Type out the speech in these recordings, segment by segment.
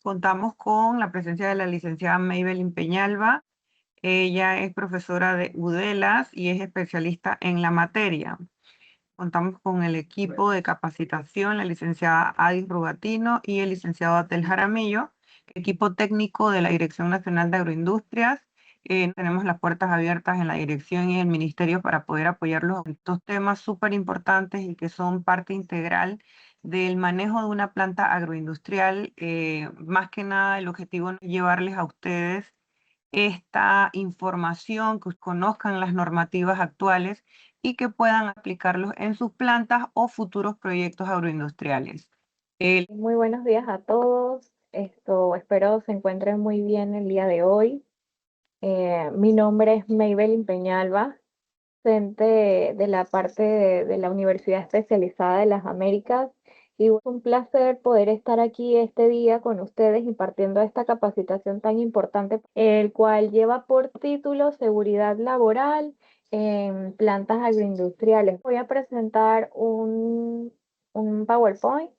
Contamos con la presencia de la licenciada Maybelline Peñalba. Ella es profesora de UDELAS y es especialista en la materia. Contamos con el equipo de capacitación, la licenciada Adis Rugatino y el licenciado Atel Jaramillo, equipo técnico de la Dirección Nacional de Agroindustrias. Tenemos las puertas abiertas en la dirección y el ministerio para poder apoyarlos en estos temas súper importantes y que son parte integral del manejo de una planta agroindustrial. Más que nada, el objetivo es llevarles a ustedes esta información, que conozcan las normativas actuales y que puedan aplicarlos en sus plantas o futuros proyectos agroindustriales. Muy buenos días a todos. Espero se encuentren muy bien el día de hoy. Mi nombre es Maybelline Peñalba, docente de la parte de la Universidad Especializada de las Américas, y es un placer poder estar aquí este día con ustedes impartiendo esta capacitación tan importante, el cual lleva por título Seguridad Laboral en Plantas Agroindustriales. Voy a presentar un PowerPoint.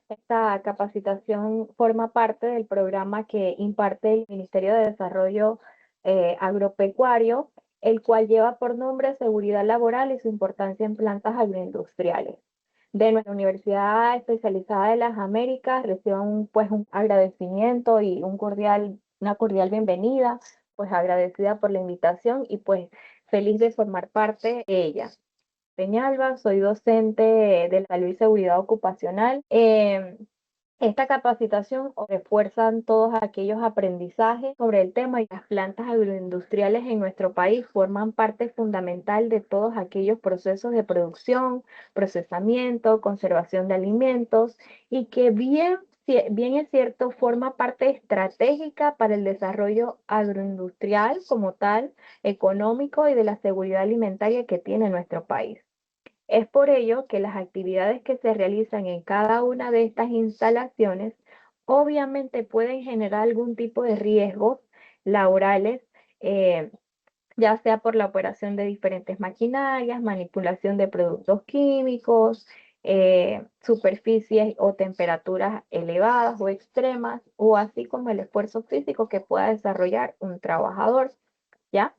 Esta capacitación forma parte del programa que imparte el Ministerio de Desarrollo Agropecuario, el cual lleva por nombre Seguridad Laboral y su importancia en plantas agroindustriales. De nuestra Universidad Especializada de las Américas reciban pues un agradecimiento y una cordial bienvenida, pues agradecida por la invitación y pues feliz de formar parte de ella. Peñalba, soy docente de la salud y seguridad ocupacional. Esta capacitación refuerzan todos aquellos aprendizajes sobre el tema, y las plantas agroindustriales en nuestro país forman parte fundamental de todos aquellos procesos de producción, procesamiento, conservación de alimentos, y que bien es cierto, forma parte estratégica para el desarrollo agroindustrial como tal, económico y de la seguridad alimentaria que tiene nuestro país. Es por ello que las actividades que se realizan en cada una de estas instalaciones obviamente pueden generar algún tipo de riesgos laborales, eh, ya sea por la operación de diferentes maquinarias, manipulación de productos químicos, superficies o temperaturas elevadas o extremas, o así como el esfuerzo físico que pueda desarrollar un trabajador, ¿ya?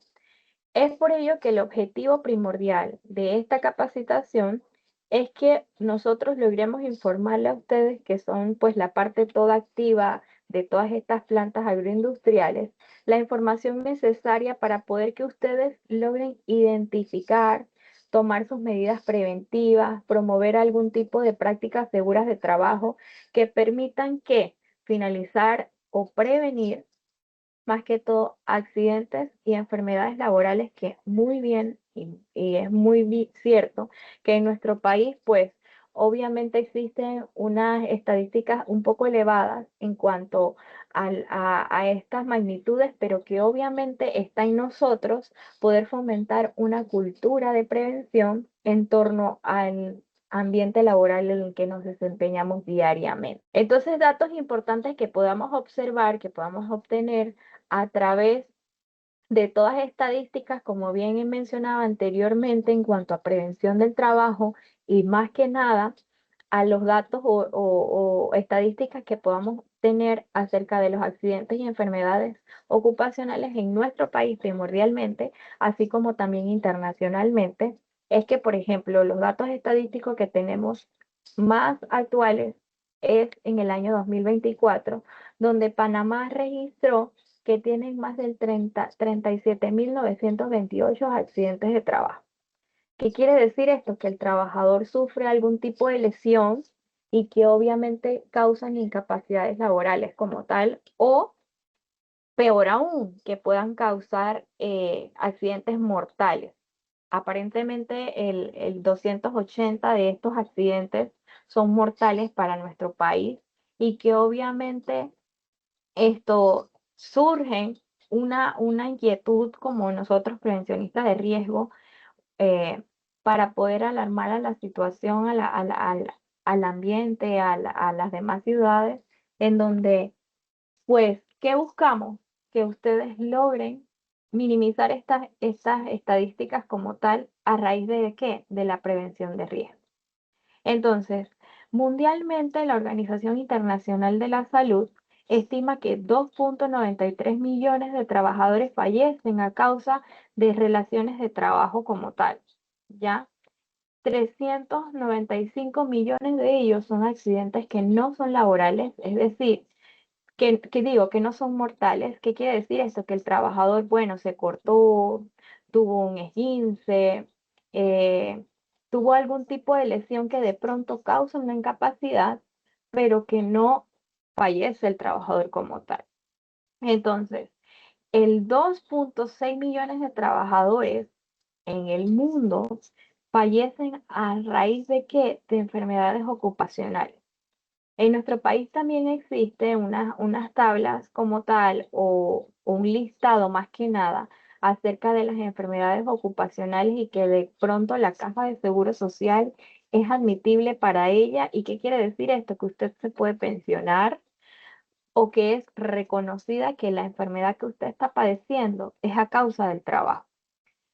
Es por ello que el objetivo primordial de esta capacitación es que nosotros logremos informarle a ustedes, que son pues la parte toda activa de todas estas plantas agroindustriales, la información necesaria para poder que ustedes logren identificar, tomar sus medidas preventivas, promover algún tipo de prácticas seguras de trabajo que permitan que finalizar o prevenir más que todo accidentes y enfermedades laborales, que es muy bien y es muy cierto que en nuestro país, pues obviamente existen unas estadísticas un poco elevadas en cuanto a estas magnitudes, pero que obviamente está en nosotros poder fomentar una cultura de prevención en torno al ambiente laboral en el que nos desempeñamos diariamente. Entonces, datos importantes que podamos observar, que podamos obtener a través de todas estadísticas, como bien he mencionado anteriormente, en cuanto a prevención del trabajo, y más que nada a los datos o estadísticas que podamos tener acerca de los accidentes y enfermedades ocupacionales en nuestro país primordialmente, así como también internacionalmente, es que, por ejemplo, los datos estadísticos que tenemos más actuales es en el año 2024, donde Panamá registró que tienen más del 37.928 accidentes de trabajo. ¿Qué quiere decir esto? Que el trabajador sufre algún tipo de lesión y que obviamente causan incapacidades laborales como tal, o peor aún, que puedan causar accidentes mortales. Aparentemente el 280 de estos accidentes son mortales para nuestro país, y que obviamente esto surgen una inquietud como nosotros prevencionistas de riesgo, eh, para poder alarmar a la situación, al ambiente, a las demás ciudades, en donde, pues, ¿qué buscamos? Que ustedes logren minimizar estas estadísticas como tal, a raíz de ¿qué? De la prevención de riesgo. Entonces, mundialmente la Organización Internacional de la Salud estima que 2,93 millones de trabajadores fallecen a causa de relaciones de trabajo como tal, ¿ya? 395 millones de ellos son accidentes que no son laborales, es decir, que digo que no son mortales. ¿Qué quiere decir esto? Que el trabajador, bueno, se cortó, tuvo un esguince, eh, tuvo algún tipo de lesión que de pronto causa una incapacidad, pero que no fallece el trabajador como tal. Entonces, el 2,6 millones de trabajadores en el mundo fallecen a raíz de qué? De enfermedades ocupacionales. En nuestro país también existe unas tablas como tal o un listado más que nada acerca de las enfermedades ocupacionales y que de pronto la Caja de Seguro Social es admitible para ella. ¿Y qué quiere decir esto? Que usted se puede pensionar o que es reconocida que la enfermedad que usted está padeciendo es a causa del trabajo.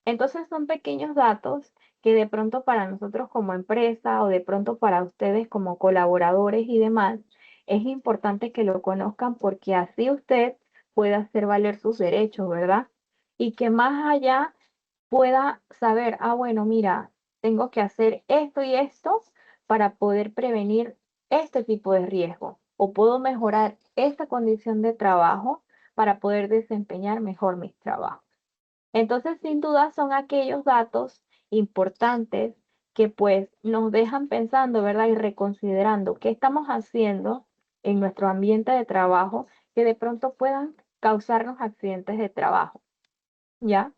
Entonces son pequeños datos que de pronto para nosotros como empresa o de pronto para ustedes como colaboradores y demás, es importante que lo conozcan porque así usted pueda hacer valer sus derechos, ¿verdad? Y que más allá pueda saber, ah, bueno, mira, tengo que hacer esto y esto para poder prevenir este tipo de riesgo o puedo mejorar esta condición de trabajo para poder desempeñar mejor mis trabajos. Entonces, sin duda, son aquellos datos importantes que pues nos dejan pensando, ¿verdad? Y reconsiderando qué estamos haciendo en nuestro ambiente de trabajo que de pronto puedan causarnos accidentes de trabajo, ¿ya?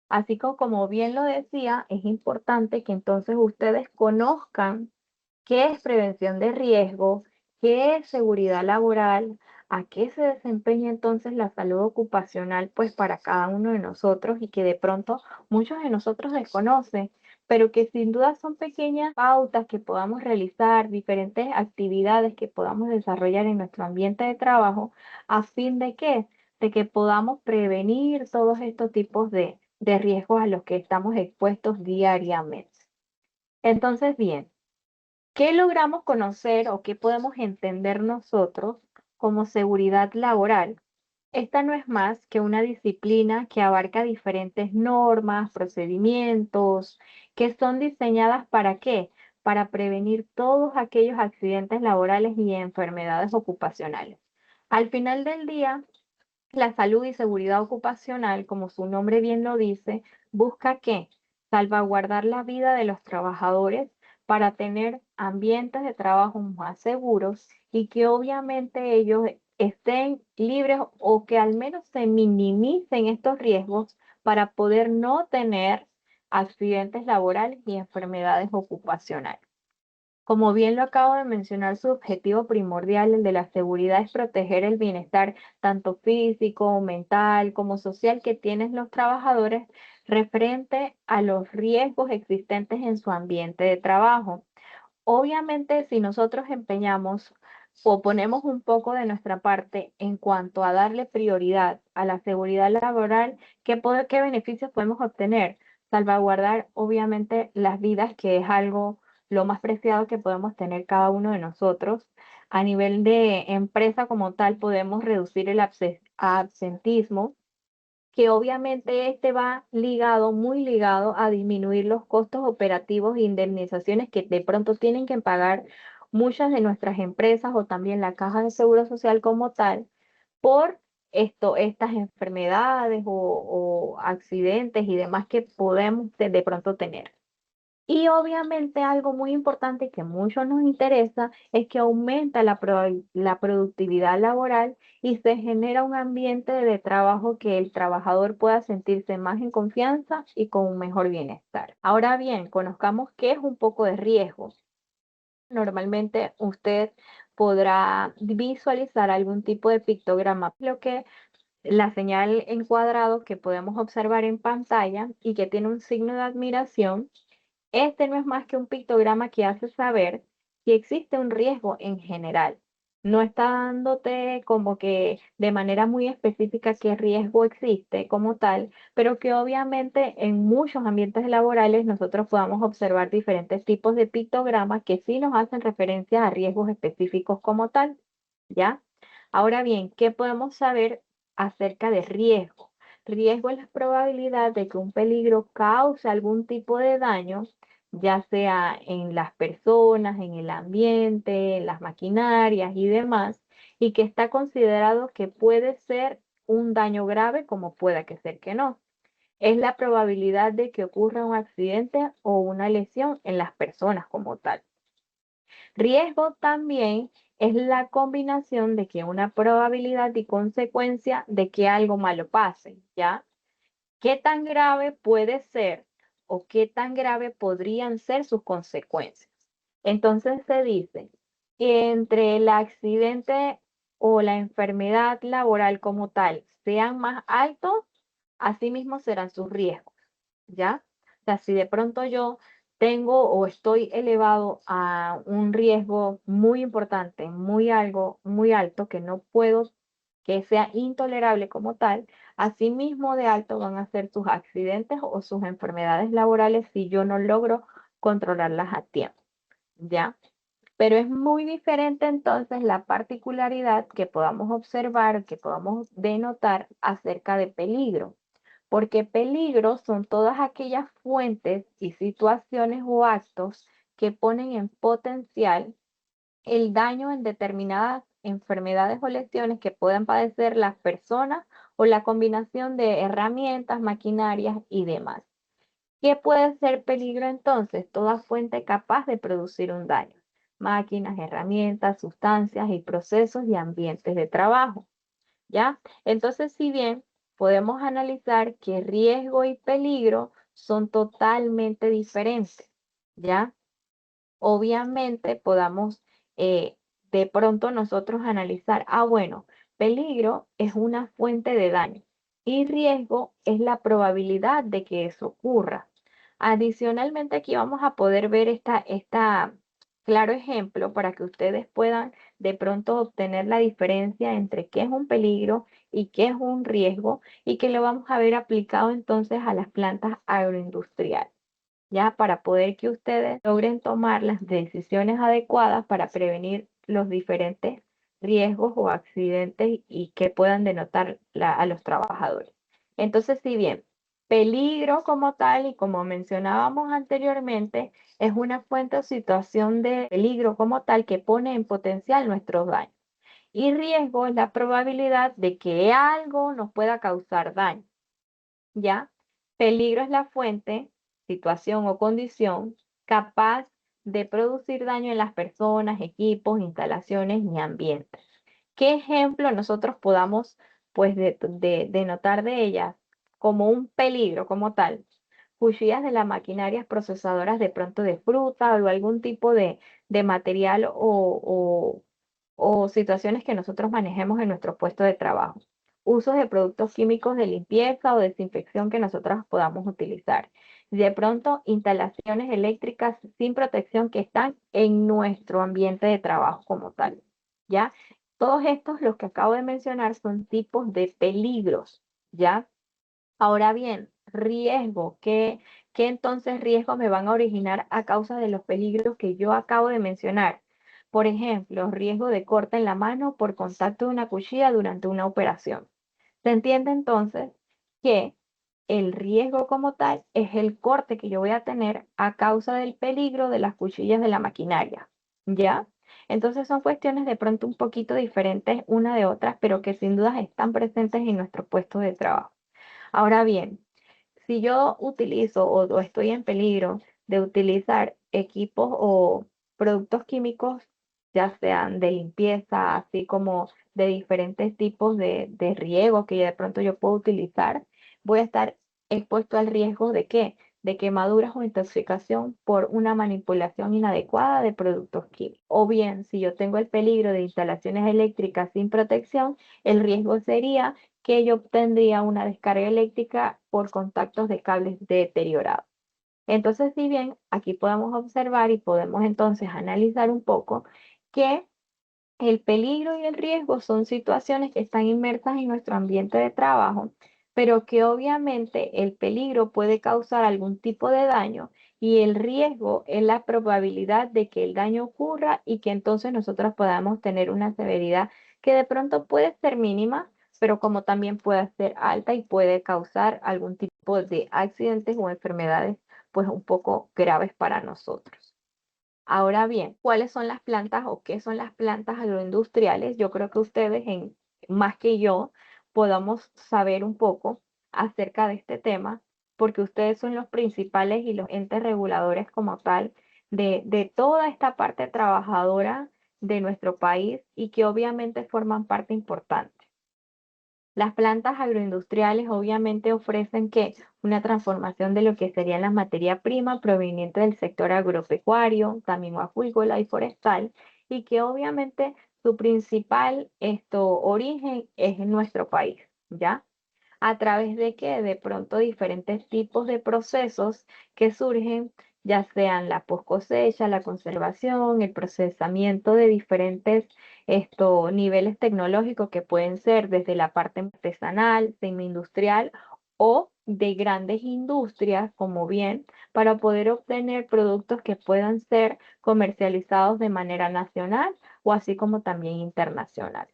Así como bien lo decía, es importante que entonces ustedes conozcan qué es prevención de riesgo, qué es seguridad laboral, a qué se desempeña entonces la salud ocupacional, pues para cada uno de nosotros y que de pronto muchos de nosotros desconocen, pero que sin duda son pequeñas pautas que podamos realizar, diferentes actividades que podamos desarrollar en nuestro ambiente de trabajo, a fin de que, podamos prevenir todos estos tipos de riesgos a los que estamos expuestos diariamente. Entonces, bien. ¿Qué logramos conocer o qué podemos entender nosotros como seguridad laboral? Esta no es más que una disciplina que abarca diferentes normas, procedimientos, que son diseñadas ¿para qué? Para prevenir todos aquellos accidentes laborales y enfermedades ocupacionales. Al final del día, la salud y seguridad ocupacional, como su nombre bien lo dice, busca ¿qué? Salvaguardar la vida de los trabajadores para tener ambientes de trabajo más seguros y que obviamente ellos estén libres o que al menos se minimicen estos riesgos para poder no tener accidentes laborales y enfermedades ocupacionales. Como bien lo acabo de mencionar, su objetivo primordial, el de la seguridad, es proteger el bienestar tanto físico, mental como social que tienen los trabajadores referente a los riesgos existentes en su ambiente de trabajo. Obviamente, si nosotros empeñamos o ponemos un poco de nuestra parte en cuanto a darle prioridad a la seguridad laboral, ¿qué beneficios podemos obtener? Salvaguardar, obviamente, las vidas, que es algo lo más preciado que podemos tener cada uno de nosotros. A nivel de empresa como tal, podemos reducir el absentismo, que obviamente este va ligado, muy ligado a disminuir los costos operativos e indemnizaciones que de pronto tienen que pagar muchas de nuestras empresas o también la Caja de Seguro Social como tal por estas enfermedades o accidentes y demás que podemos de pronto tener. Y obviamente algo muy importante que mucho nos interesa es que aumenta la productividad laboral y se genera un ambiente de trabajo que el trabajador pueda sentirse más en confianza y con un mejor bienestar. Ahora bien, conozcamos qué es un poco de riesgo. Normalmente usted podrá visualizar algún tipo de pictograma, lo que la señal en cuadrado que podemos observar en pantalla y que tiene un signo de admiración. Este no es más que un pictograma que hace saber si existe un riesgo en general. No está dándote como que de manera muy específica qué riesgo existe como tal, pero que obviamente en muchos ambientes laborales nosotros podamos observar diferentes tipos de pictogramas que sí nos hacen referencia a riesgos específicos como tal, ¿ya? Ahora bien, ¿qué podemos saber acerca de riesgo? Riesgo es la probabilidad de que un peligro cause algún tipo de daño, ya sea en las personas, en el ambiente, en las maquinarias y demás, y que está considerado que puede ser un daño grave como pueda que ser que no. Es la probabilidad de que ocurra un accidente o una lesión en las personas como tal. Riesgo también es la combinación de que una probabilidad y consecuencia de que algo malo pase, ¿ya? ¿Qué tan grave puede ser o qué tan grave podrían ser sus consecuencias? Entonces se dice que entre el accidente o la enfermedad laboral como tal sean más altos, asimismo serán sus riesgos, ¿ya? O sea, si de pronto yo tengo o estoy elevado a un riesgo muy importante, muy alto, que no puedo, que sea intolerable como tal, asimismo de alto van a ser sus accidentes o sus enfermedades laborales si yo no logro controlarlas a tiempo, ¿ya? Pero es muy diferente entonces la particularidad que podamos observar, que podamos denotar acerca de peligro, porque peligro son todas aquellas fuentes y situaciones o actos que ponen en potencial el daño en determinadas enfermedades o lesiones que puedan padecer las personas o la combinación de herramientas, maquinarias y demás. ¿Qué puede ser peligro entonces? Toda fuente capaz de producir un daño. Máquinas, herramientas, sustancias y procesos y ambientes de trabajo. ¿Ya? Entonces, si bien podemos analizar que riesgo y peligro son totalmente diferentes, ¿ya? Obviamente podamos de pronto nosotros analizar, bueno, peligro es una fuente de daño y riesgo es la probabilidad de que eso ocurra. Adicionalmente, aquí vamos a poder ver esta claro ejemplo para que ustedes puedan de pronto obtener la diferencia entre qué es un peligro y qué es un riesgo y que lo vamos a ver aplicado entonces a las plantas agroindustriales, ya para poder que ustedes logren tomar las decisiones adecuadas para prevenir los diferentes riesgos o accidentes y que puedan denotar a los trabajadores. Entonces, si bien peligro como tal y como mencionábamos anteriormente, es una fuente o situación de peligro como tal que pone en potencial nuestros daños. Y riesgo es la probabilidad de que algo nos pueda causar daño. ¿Ya? Peligro es la fuente, situación o condición capaz de producir daño en las personas, equipos, instalaciones y ambientes. ¿Qué ejemplo nosotros podamos, pues, denotar de ellas como un peligro como tal? Cuchillas de las maquinarias procesadoras de pronto de fruta o algún tipo de material o situaciones que nosotros manejemos en nuestro puesto de trabajo. Usos de productos químicos de limpieza o desinfección que nosotros podamos utilizar. De pronto, instalaciones eléctricas sin protección que están en nuestro ambiente de trabajo como tal. ¿Ya? Todos estos, los que acabo de mencionar, son tipos de peligros. ¿Ya? Ahora bien, riesgo, ¿qué entonces riesgos me van a originar a causa de los peligros que yo acabo de mencionar? Por ejemplo, riesgo de corte en la mano por contacto de una cuchilla durante una operación. Se entiende entonces que el riesgo como tal es el corte que yo voy a tener a causa del peligro de las cuchillas de la maquinaria, ¿ya? Entonces son cuestiones de pronto un poquito diferentes una de otras, pero que sin duda están presentes en nuestro puesto de trabajo. Ahora bien, si yo utilizo o estoy en peligro de utilizar equipos o productos químicos, ya sean de limpieza, así como de diferentes tipos de riego que de pronto yo puedo utilizar, voy a estar expuesto al riesgo de qué? De quemaduras o intoxicación por una manipulación inadecuada de productos químicos. O bien, si yo tengo el peligro de instalaciones eléctricas sin protección, el riesgo sería que yo obtendría una descarga eléctrica por contactos de cables deteriorados. Entonces, si bien aquí podemos observar y podemos entonces analizar un poco que el peligro y el riesgo son situaciones que están inmersas en nuestro ambiente de trabajo, pero que obviamente el peligro puede causar algún tipo de daño y el riesgo es la probabilidad de que el daño ocurra y que entonces nosotros podamos tener una severidad que de pronto puede ser mínima, pero como también puede ser alta y puede causar algún tipo de accidentes o enfermedades pues un poco graves para nosotros. Ahora bien, ¿cuáles son las plantas o qué son las plantas agroindustriales? Yo creo que ustedes, más que yo, podamos saber un poco acerca de este tema, porque ustedes son los principales y los entes reguladores como tal de toda esta parte trabajadora de nuestro país y que obviamente forman parte importante. Las plantas agroindustriales obviamente ofrecen que una transformación de lo que sería la materia prima proveniente del sector agropecuario, también acuícola y forestal, y que obviamente su principal origen es en nuestro país, ¿ya? A través de que de pronto diferentes tipos de procesos que surgen, ya sean la post cosecha, la conservación, el procesamiento de diferentes niveles tecnológicos que pueden ser desde la parte artesanal, semi-industrial o de grandes industrias, como bien, para poder obtener productos que puedan ser comercializados de manera nacional o así como también internacional.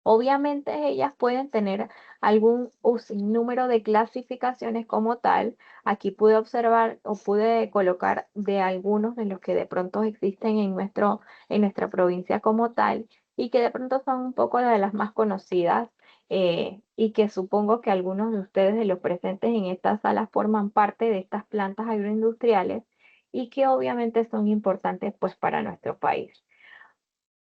Obviamente ellas pueden tener algún número de clasificaciones como tal. Aquí pude observar o pude colocar de algunos de los que de pronto existen en nuestra provincia como tal y que de pronto son un poco de las más conocidas y que supongo que algunos de ustedes de los presentes en esta sala forman parte de estas plantas agroindustriales y que obviamente son importantes pues para nuestro país.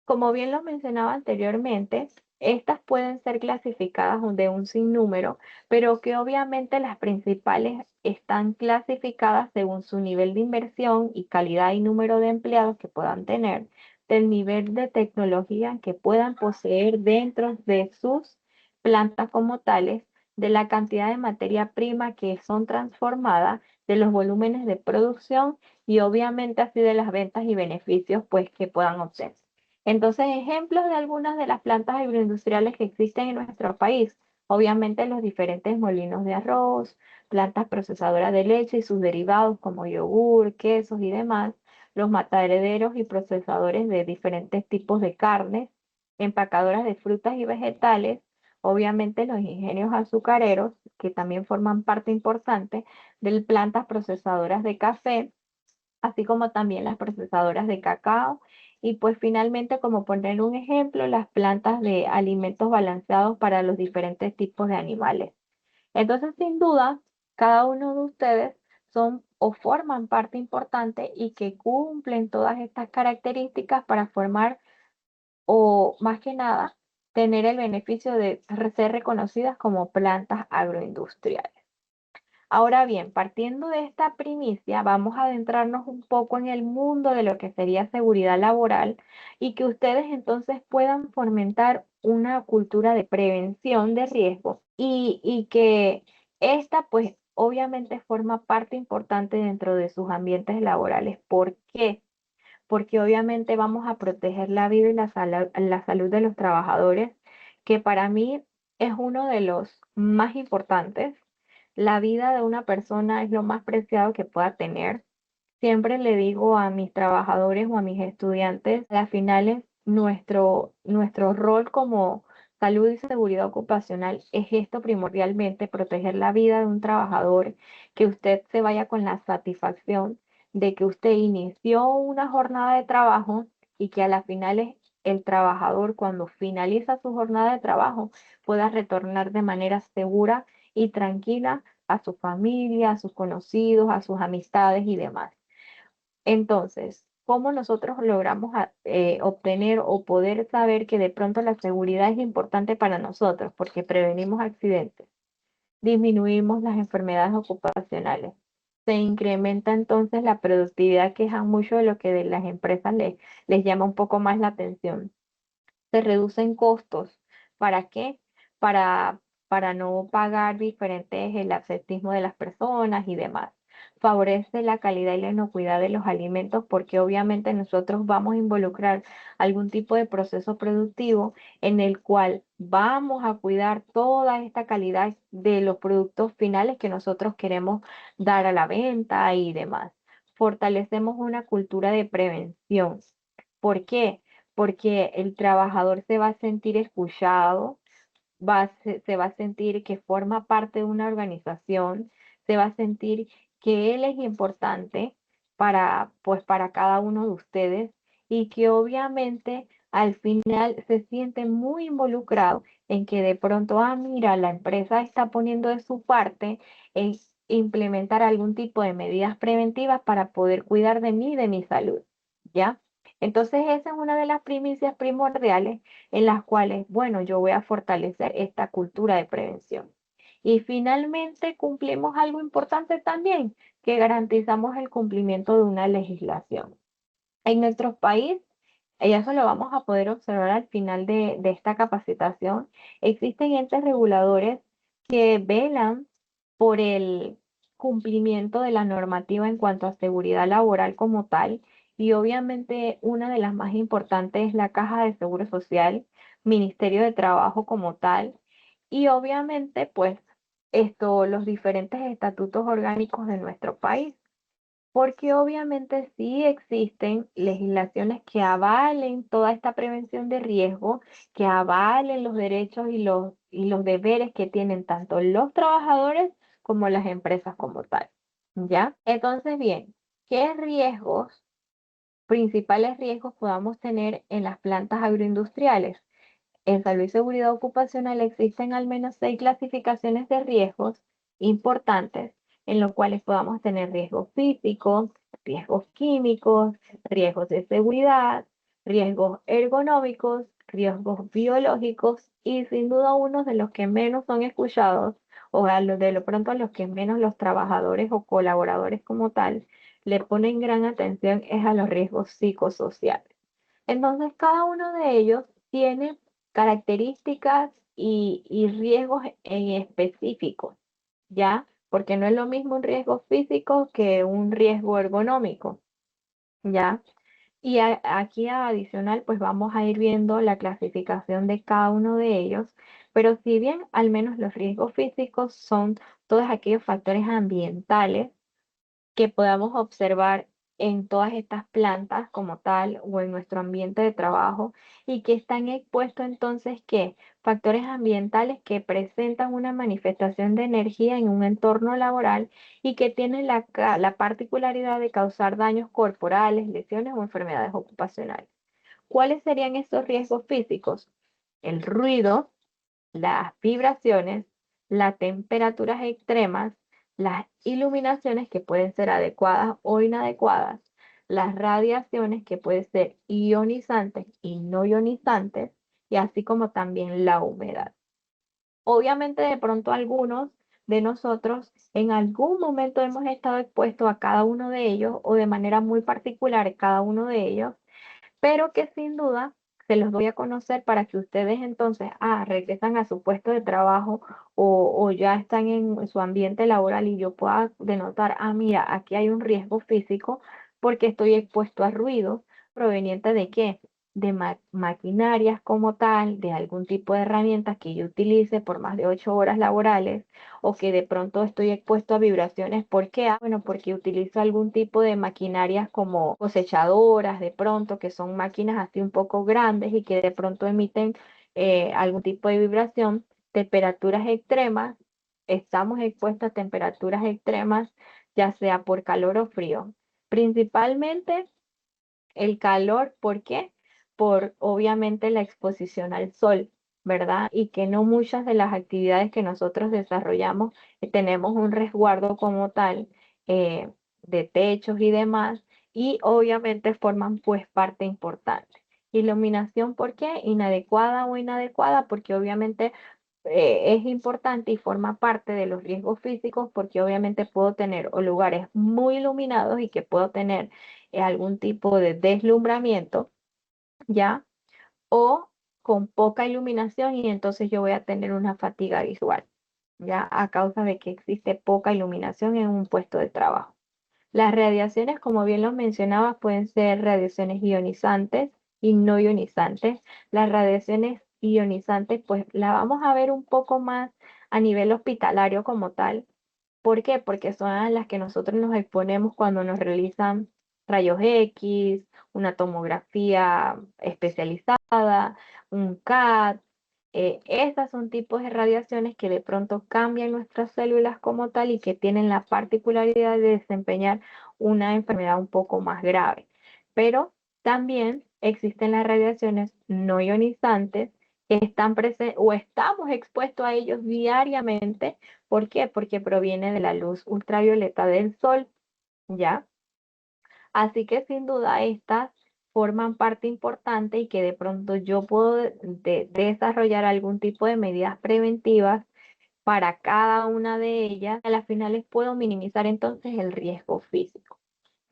Como bien lo mencionaba anteriormente, estas pueden ser clasificadas de un sinnúmero, pero que obviamente las principales están clasificadas según su nivel de inversión y calidad y número de empleados que puedan tener, del nivel de tecnología que puedan poseer dentro de sus plantas como tales, de la cantidad de materia prima que son transformadas, de los volúmenes de producción y obviamente así de las ventas y beneficios pues que puedan obtener. Entonces, ejemplos de algunas de las plantas agroindustriales que existen en nuestro país. Obviamente los diferentes molinos de arroz, plantas procesadoras de leche y sus derivados como yogur, quesos y demás, los mataderos y procesadores de diferentes tipos de carnes, empacadoras de frutas y vegetales, obviamente los ingenios azucareros, que también forman parte importante de plantas procesadoras de café, así como también las procesadoras de cacao. Y pues finalmente, como poner un ejemplo, las plantas de alimentos balanceados para los diferentes tipos de animales. Entonces, sin duda, cada uno de ustedes son o forman parte importante y que cumplen todas estas características para formar o más que nada tener el beneficio de ser reconocidas como plantas agroindustriales. Ahora bien, partiendo de esta primicia, vamos a adentrarnos un poco en el mundo de lo que sería seguridad laboral y que ustedes entonces puedan fomentar una cultura de prevención de riesgo y que esta pues obviamente forma parte importante dentro de sus ambientes laborales. ¿Por qué? Porque obviamente vamos a proteger la vida y la salud de los trabajadores, que para mí es uno de los más importantes. La vida de una persona es lo más preciado que pueda tener. Siempre le digo a mis trabajadores o a mis estudiantes, a las finales, nuestro rol como salud y seguridad ocupacional es esto primordialmente, proteger la vida de un trabajador, que usted se vaya con la satisfacción de que usted inició una jornada de trabajo y que a las finales el trabajador cuando finaliza su jornada de trabajo pueda retornar de manera segura y tranquila a su familia, a sus conocidos, a sus amistades y demás. Entonces, ¿cómo nosotros logramos obtener o poder saber que de pronto la seguridad es importante para nosotros? Porque prevenimos accidentes, disminuimos las enfermedades ocupacionales. Se incrementa entonces la productividad, que es a mucho de lo que de las empresas les llama un poco más la atención. Se reducen costos. ¿Para qué? Para, para no pagar diferentes el absentismo de las personas y demás. Favorece la calidad y la inocuidad de los alimentos porque obviamente nosotros vamos a involucrar algún tipo de proceso productivo en el cual vamos a cuidar toda esta calidad de los productos finales que nosotros queremos dar a la venta y demás. Fortalecemos una cultura de prevención. ¿Por qué? porque el trabajador se va a sentir escuchado, se va a sentir que forma parte de una organización, se va a sentir que él es importante para, pues, para cada uno de ustedes y que obviamente al final se siente muy involucrado en que de pronto, mira, la empresa está poniendo de su parte en implementar algún tipo de medidas preventivas para poder cuidar de mí y de mi salud, ¿ya? Entonces, esa es una de las primicias primordiales en las cuales, bueno, yo voy a fortalecer esta cultura de prevención. Y finalmente cumplimos algo importante también, que garantizamos el cumplimiento de una legislación. En nuestro país, y eso lo vamos a poder observar al final de esta capacitación, existen entes reguladores que velan por el cumplimiento de la normativa en cuanto a seguridad laboral como tal, y obviamente una de las más importantes es la Caja de Seguro Social, Ministerio de Trabajo como tal, y obviamente pues los diferentes estatutos orgánicos de nuestro país. Porque obviamente sí existen legislaciones que avalen toda esta prevención de riesgo, que avalen los derechos y los deberes que tienen tanto los trabajadores como las empresas como tal. ¿Ya? Entonces, bien, ¿qué riesgos, principales riesgos podamos tener en las plantas agroindustriales? En salud y seguridad ocupacional existen al menos 6 clasificaciones de riesgos importantes en los cuales podamos tener riesgos físicos, riesgos químicos, riesgos de seguridad, riesgos ergonómicos, riesgos biológicos y sin duda uno de los que menos son escuchados o de lo pronto a los que menos los trabajadores o colaboradores como tal le ponen gran atención es a los riesgos psicosociales. Entonces, cada uno de ellos tiene características y riesgos en específico, ¿ya? Porque no es lo mismo un riesgo físico que un riesgo ergonómico, ¿ya? Y aquí adicional, pues vamos a ir viendo la clasificación de cada uno de ellos, pero si bien al menos los riesgos físicos son todos aquellos factores ambientales que podamos observar en todas estas plantas como tal o en nuestro ambiente de trabajo y que están expuestos entonces ¿qué? Factores ambientales que presentan una manifestación de energía en un entorno laboral y que tienen la particularidad de causar daños corporales, lesiones o enfermedades ocupacionales. ¿Cuáles serían estos riesgos físicos? El ruido, las vibraciones, las temperaturas extremas, las iluminaciones que pueden ser adecuadas o inadecuadas, las radiaciones que pueden ser ionizantes y no ionizantes, y así como también la humedad. Obviamente de pronto algunos de nosotros en algún momento hemos estado expuestos a cada uno de ellos o de manera muy particular cada uno de ellos, pero que sin duda se los doy a conocer para que ustedes entonces, regresan a su puesto de trabajo o ya están en su ambiente laboral y yo pueda denotar, mira, aquí hay un riesgo físico porque estoy expuesto a ruido proveniente de qué? De maquinarias como tal, de algún tipo de herramientas que yo utilice por más de 8 horas laborales o que de pronto estoy expuesto a vibraciones. ¿Por qué? Bueno, porque utilizo algún tipo de maquinarias como cosechadoras, de pronto, que son máquinas así un poco grandes y que de pronto emiten algún tipo de vibración, temperaturas extremas, estamos expuestos a temperaturas extremas, ya sea por calor o frío. Principalmente el calor, ¿por qué? Por obviamente la exposición al sol, ¿verdad? Y que no muchas de las actividades que nosotros desarrollamos tenemos un resguardo como tal eh, de techos y demás, y obviamente forman pues parte importante. Iluminación, ¿por qué? Inadecuada o inadecuada, porque obviamente es importante y forma parte de los riesgos físicos porque obviamente puedo tener o lugares muy iluminados y que puedo tener algún tipo de deslumbramiento, ¿ya? O con poca iluminación y entonces yo voy a tener una fatiga visual, ¿ya? A causa de que existe poca iluminación en un puesto de trabajo. Las radiaciones, como bien lo mencionaba, pueden ser radiaciones ionizantes y no ionizantes. Las radiaciones ionizantes, pues la vamos a ver un poco más a nivel hospitalario como tal. ¿Por qué? Porque son a las que nosotros nos exponemos cuando nos realizan rayos X, una tomografía especializada, un CAT. Estas son tipos de radiaciones que de pronto cambian nuestras células como tal y que tienen la particularidad de desempeñar una enfermedad un poco más grave. Pero también existen las radiaciones no ionizantes que están presentes o estamos expuestos a ellos diariamente. ¿Por qué? Porque proviene de la luz ultravioleta del sol, ¿ya? Así que sin duda estas forman parte importante y que de pronto yo puedo desarrollar algún tipo de medidas preventivas para cada una de ellas. A las finales puedo minimizar entonces el riesgo físico.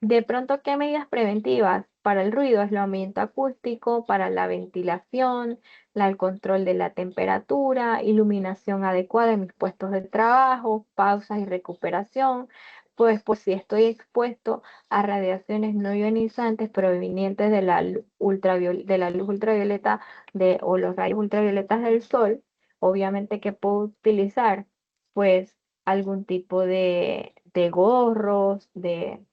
De pronto, ¿qué medidas preventivas? Para el ruido, aislamiento acústico, para la ventilación, el control de la temperatura, iluminación adecuada en mis puestos de trabajo, pausas y recuperación. Pues por si estoy expuesto a radiaciones no ionizantes provenientes de la, de la luz ultravioleta o los rayos ultravioletas del sol, obviamente que puedo utilizar pues algún tipo de gorros, de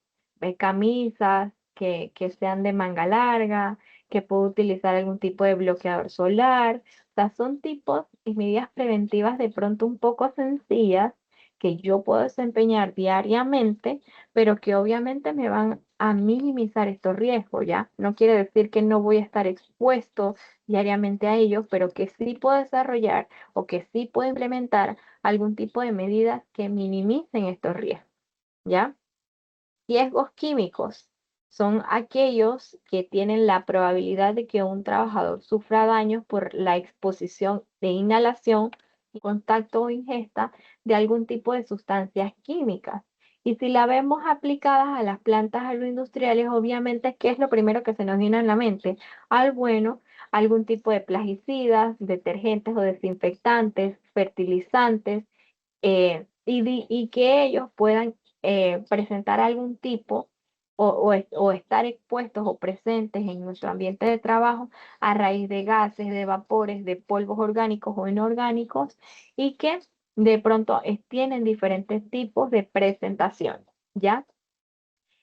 camisas que sean de manga larga, que puedo utilizar algún tipo de bloqueador solar. O sea, son tipos y medidas preventivas de pronto un poco sencillas que yo puedo desempeñar diariamente, pero que obviamente me van a minimizar estos riesgos, ¿ya? No quiere decir que no voy a estar expuesto diariamente a ellos, pero que sí puedo desarrollar o que sí puedo implementar algún tipo de medidas que minimicen estos riesgos, ¿ya? Riesgos químicos son aquellos que tienen la probabilidad de que un trabajador sufra daños por la exposición de inhalación, contacto o ingesta de algún tipo de sustancias químicas. Y si la vemos aplicadas a las plantas agroindustriales, obviamente, ¿qué es lo primero que se nos viene a la mente? Al bueno, algún tipo de plaguicidas, detergentes o desinfectantes, fertilizantes, y que ellos puedan presentar algún tipo o estar expuestos o presentes en nuestro ambiente de trabajo a raíz de gases, de vapores, de polvos orgánicos o inorgánicos y que de pronto tienen diferentes tipos de presentación, ¿ya?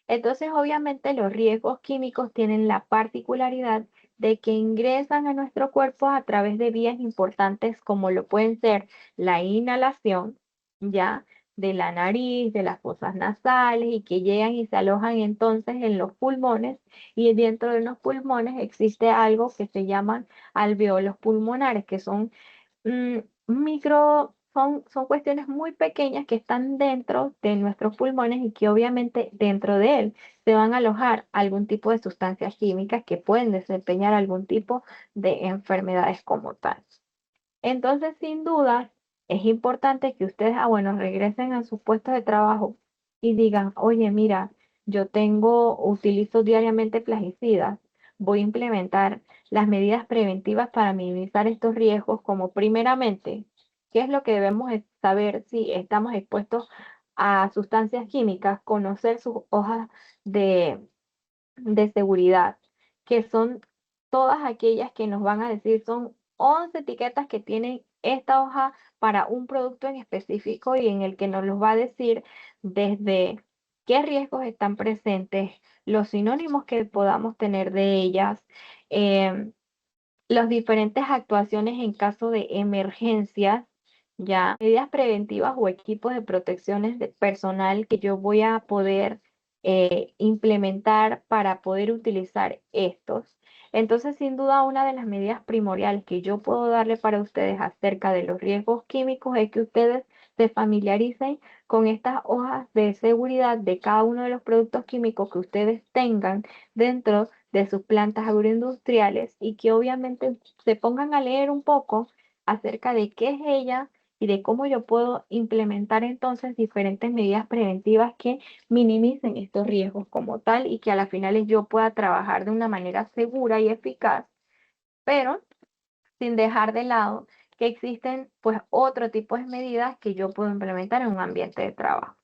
Entonces, obviamente, los riesgos químicos tienen la particularidad de que ingresan a nuestro cuerpo a través de vías importantes como lo pueden ser la inhalación, ya, de la nariz, de las fosas nasales y que llegan y se alojan entonces en los pulmones y dentro de los pulmones existe algo que se llaman alveolos pulmonares, que son mm, son cuestiones muy pequeñas que están dentro de nuestros pulmones y que obviamente dentro de él se van a alojar algún tipo de sustancias químicas que pueden desempeñar algún tipo de enfermedades como tal. Entonces, sin duda, es importante que ustedes, bueno, regresen a sus puestos de trabajo y digan, oye, mira, utilizo diariamente plaguicidas, voy a implementar las medidas preventivas para minimizar estos riesgos, como primeramente, ¿qué es lo que debemos saber si estamos expuestos a sustancias químicas? Conocer sus hojas de de seguridad, que son todas aquellas que nos van a decir, son 11 etiquetas que tienen esta hoja para un producto en específico y en el que nos los va a decir desde qué riesgos están presentes, los sinónimos que podamos tener de ellas, em, las diferentes actuaciones en caso de emergencias, ya medidas preventivas o equipos de protecciones de personal que yo voy a poder implementar para poder utilizar estos. Entonces, sin duda, una de las medidas primordiales que yo puedo darle para ustedes acerca de los riesgos químicos es que ustedes se familiaricen con estas hojas de seguridad de cada uno de los productos químicos que ustedes tengan dentro de sus plantas agroindustriales y que obviamente se pongan a leer un poco acerca de qué es ella y de cómo yo puedo implementar entonces diferentes medidas preventivas que minimicen estos riesgos como tal y que a las finales yo pueda trabajar de una manera segura y eficaz, pero sin dejar de lado que existen pues otro tipo de medidas que yo puedo implementar en un ambiente de trabajo.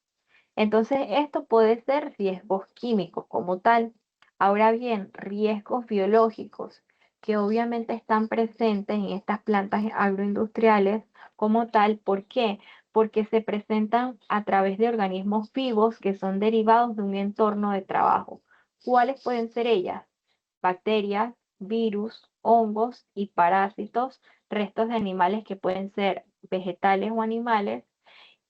Entonces, esto puede ser riesgos químicos como tal. Ahora bien, riesgos biológicos que obviamente están presentes en estas plantas agroindustriales como tal. ¿Por qué? Porque se presentan a través de organismos vivos que son derivados de un entorno de trabajo. ¿Cuáles pueden ser ellas? Bacterias, virus, hongos y parásitos, restos de animales que pueden ser vegetales o animales,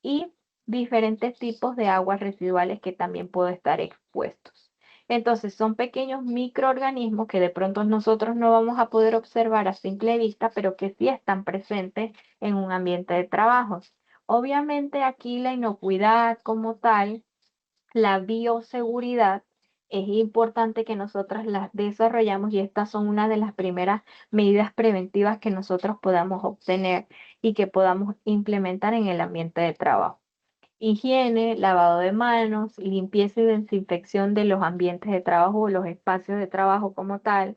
y diferentes tipos de aguas residuales que también pueden estar expuestos. Entonces, son pequeños microorganismos que de pronto nosotros no vamos a poder observar a simple vista, pero que sí están presentes en un ambiente de trabajo. Obviamente aquí la inocuidad como tal, la bioseguridad, es importante que nosotros las desarrollamos, y estas son una de las primeras medidas preventivas que nosotros podamos obtener y que podamos implementar en el ambiente de trabajo. Higiene, lavado de manos, limpieza y desinfección de los ambientes de trabajo o los espacios de trabajo como tal,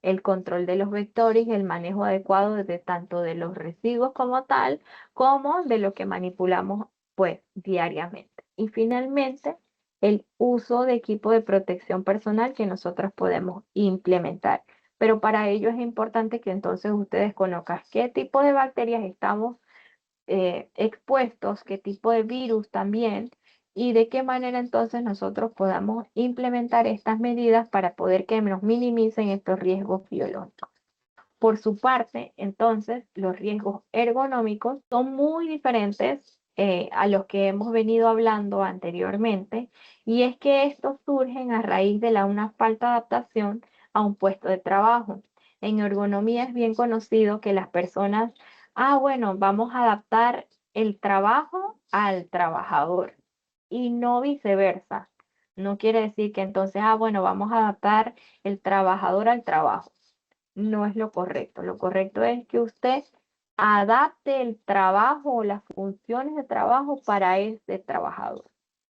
el control de los vectores y el manejo adecuado de tanto de los residuos como tal, como de lo que manipulamos pues diariamente. Y finalmente, el uso de equipo de protección personal que nosotros podemos implementar. Pero para ello es importante que entonces ustedes conozcan qué tipo de bacterias estamos expuestos, qué tipo de virus también, y de qué manera entonces nosotros podamos implementar estas medidas para poder que nos minimicen estos riesgos biológicos. Por su parte, entonces, los riesgos ergonómicos son muy diferentes a los que hemos venido hablando anteriormente, y es que estos surgen a raíz de una falta de adaptación a un puesto de trabajo. En ergonomía es bien conocido que las personas, bueno, vamos a adaptar el trabajo al trabajador y no viceversa. No quiere decir que entonces, bueno, vamos a adaptar el trabajador al trabajo. No es lo correcto. Lo correcto es que usted adapte el trabajo o las funciones de trabajo para ese trabajador,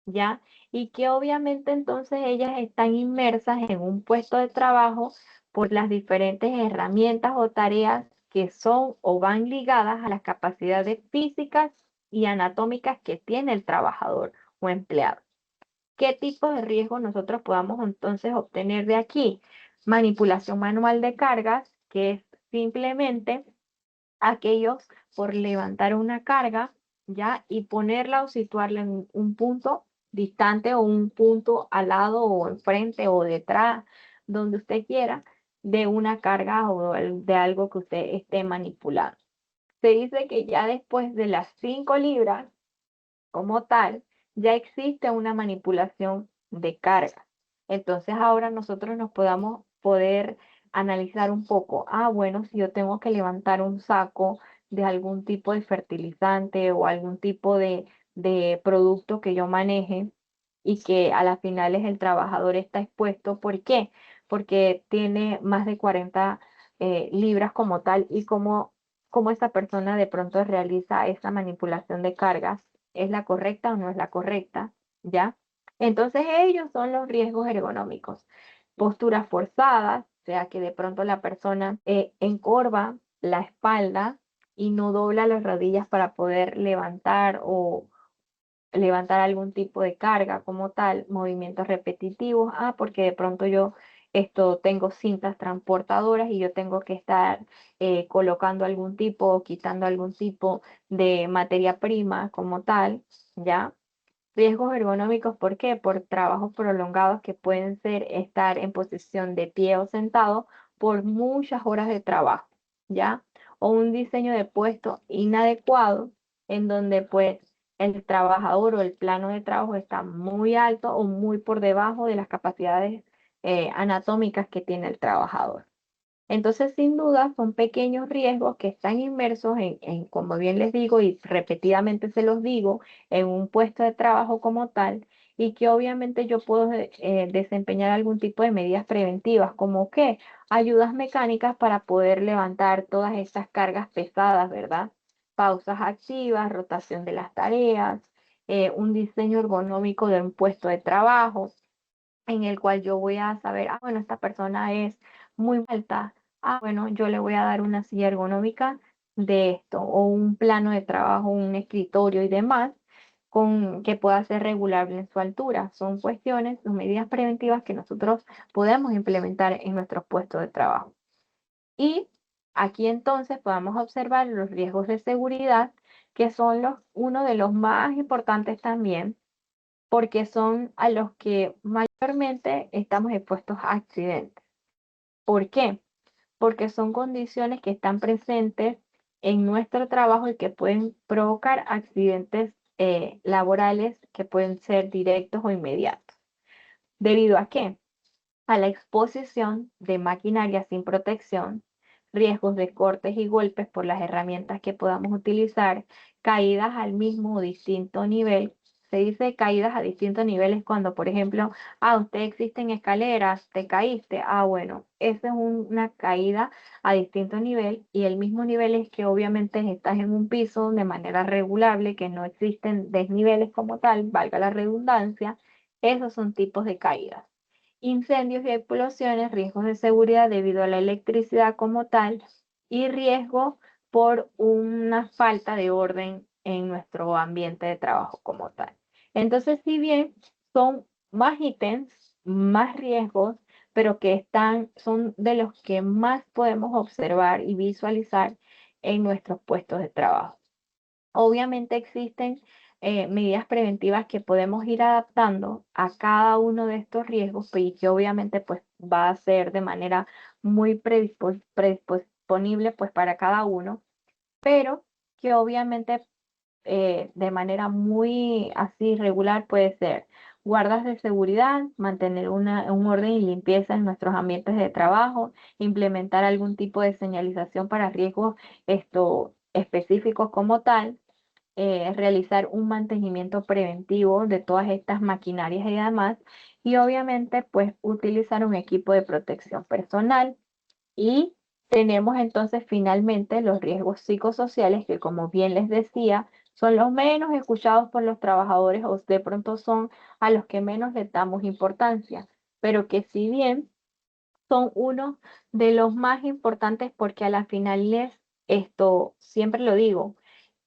¿ya? Y que obviamente entonces ellas están inmersas en un puesto de trabajo por las diferentes herramientas o tareas que son o van ligadas a las capacidades físicas y anatómicas que tiene el trabajador o empleado. ¿Qué tipo de riesgo nosotros podamos entonces obtener de aquí? Manipulación manual de cargas, que es simplemente aquellos por levantar una carga, ¿ya? Y ponerla o situarla en un punto distante o un punto al lado o enfrente o detrás, donde usted quiera, de una carga o de algo que usted esté manipulando. Se dice que ya después de las 5 libras, como tal, ya existe una manipulación de carga. Entonces ahora nosotros nos podamos poder analizar un poco, bueno, si yo tengo que levantar un saco de algún tipo de fertilizante o algún tipo de producto que yo maneje y que a las finales el trabajador está expuesto, ¿por qué? Porque tiene más de 40 libras como tal, y cómo esa persona de pronto realiza esa manipulación de cargas, ¿es la correcta o no es la correcta? ¿Ya? Entonces ellos son los riesgos ergonómicos. Posturas forzadas, o sea que de pronto la persona encorva la espalda y no dobla las rodillas para poder levantar o levantar algún tipo de carga como tal, movimientos repetitivos, porque de pronto yo tengo cintas transportadoras y yo tengo que estar colocando algún tipo o quitando algún tipo de materia prima como tal, ¿ya? Riesgos ergonómicos, ¿por qué? Por trabajos prolongados que pueden ser estar en posición de pie o sentado por muchas horas de trabajo, ¿ya? O un diseño de puesto inadecuado en donde pues el trabajador o el plano de trabajo está muy alto o muy por debajo de las capacidades anatómicas que tiene el trabajador. Entonces, sin duda, son pequeños riesgos que están inmersos como bien les digo y repetidamente se los digo, en un puesto de trabajo como tal, y que obviamente yo puedo desempeñar algún tipo de medidas preventivas, como que ayudas mecánicas para poder levantar todas estas cargas pesadas, ¿verdad? Pausas activas, rotación de las tareas, un diseño ergonómico de un puesto de trabajo en el cual yo voy a saber, bueno, esta persona es muy alta, bueno, yo le voy a dar una silla ergonómica de esto, o un plano de trabajo, un escritorio y demás, que pueda ser regulable en su altura. Son cuestiones, son medidas preventivas que nosotros podemos implementar en nuestros puestos de trabajo. Y aquí entonces podemos observar los riesgos de seguridad, que son uno de los más importantes también, porque son a los que mayormente estamos expuestos a accidentes. ¿Por qué? Porque son condiciones que están presentes en nuestro trabajo y que pueden provocar accidentes laborales que pueden ser directos o inmediatos. ¿Debido a qué? A la exposición de maquinaria sin protección, riesgos de cortes y golpes por las herramientas que podamos utilizar, caídas al mismo o distinto nivel. Se dice caídas a distintos niveles cuando, por ejemplo, usted existen escaleras, te caíste. Bueno, esa es una caída a distinto nivel y el mismo nivel es que obviamente estás en un piso de manera regulable, que no existen desniveles como tal, valga la redundancia. Esos son tipos de caídas. Incendios y explosiones, riesgos de seguridad debido a la electricidad como tal y riesgo por una falta de orden en nuestro ambiente de trabajo como tal. Entonces, si bien son más ítems, más riesgos, pero que son de los que más podemos observar y visualizar en nuestros puestos de trabajo. Obviamente existen medidas preventivas que podemos ir adaptando a cada uno de estos riesgos y que obviamente pues va a ser de manera muy predisponible pues para cada uno, pero que obviamente de manera muy así regular puede ser guardas de seguridad, mantener un orden y limpieza en nuestros ambientes de trabajo, implementar algún tipo de señalización para riesgos específicos como tal, realizar un mantenimiento preventivo de todas estas maquinarias y demás, y obviamente pues utilizar un equipo de protección personal. Y tenemos entonces finalmente los riesgos psicosociales que, como bien les decía, son los menos escuchados por los trabajadores o de pronto son a los que menos les damos importancia, pero que si bien son uno de los más importantes porque a la final esto, siempre lo digo,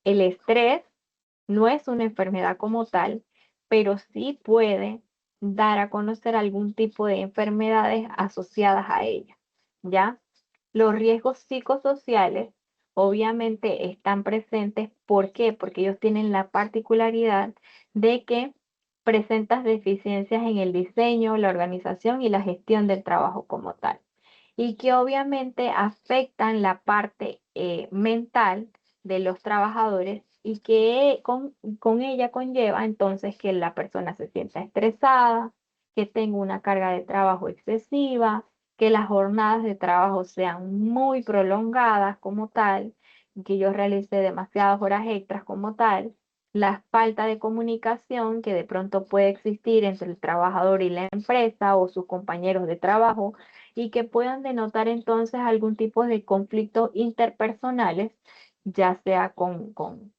el estrés no es una enfermedad como tal, pero sí puede dar a conocer algún tipo de enfermedades asociadas a ella, ¿ya? Los riesgos psicosociales obviamente están presentes. ¿Por qué? Porque ellos tienen la particularidad de que presentan deficiencias en el diseño, la organización y la gestión del trabajo como tal, y que obviamente afectan la parte mental de los trabajadores y que con ella conlleva entonces que la persona se sienta estresada, que tenga una carga de trabajo excesiva, que las jornadas de trabajo sean muy prolongadas como tal, que yo realice demasiadas horas extras como tal, la falta de comunicación que de pronto puede existir entre el trabajador y la empresa o sus compañeros de trabajo y que puedan denotar entonces algún tipo de conflictos interpersonales, ya sea con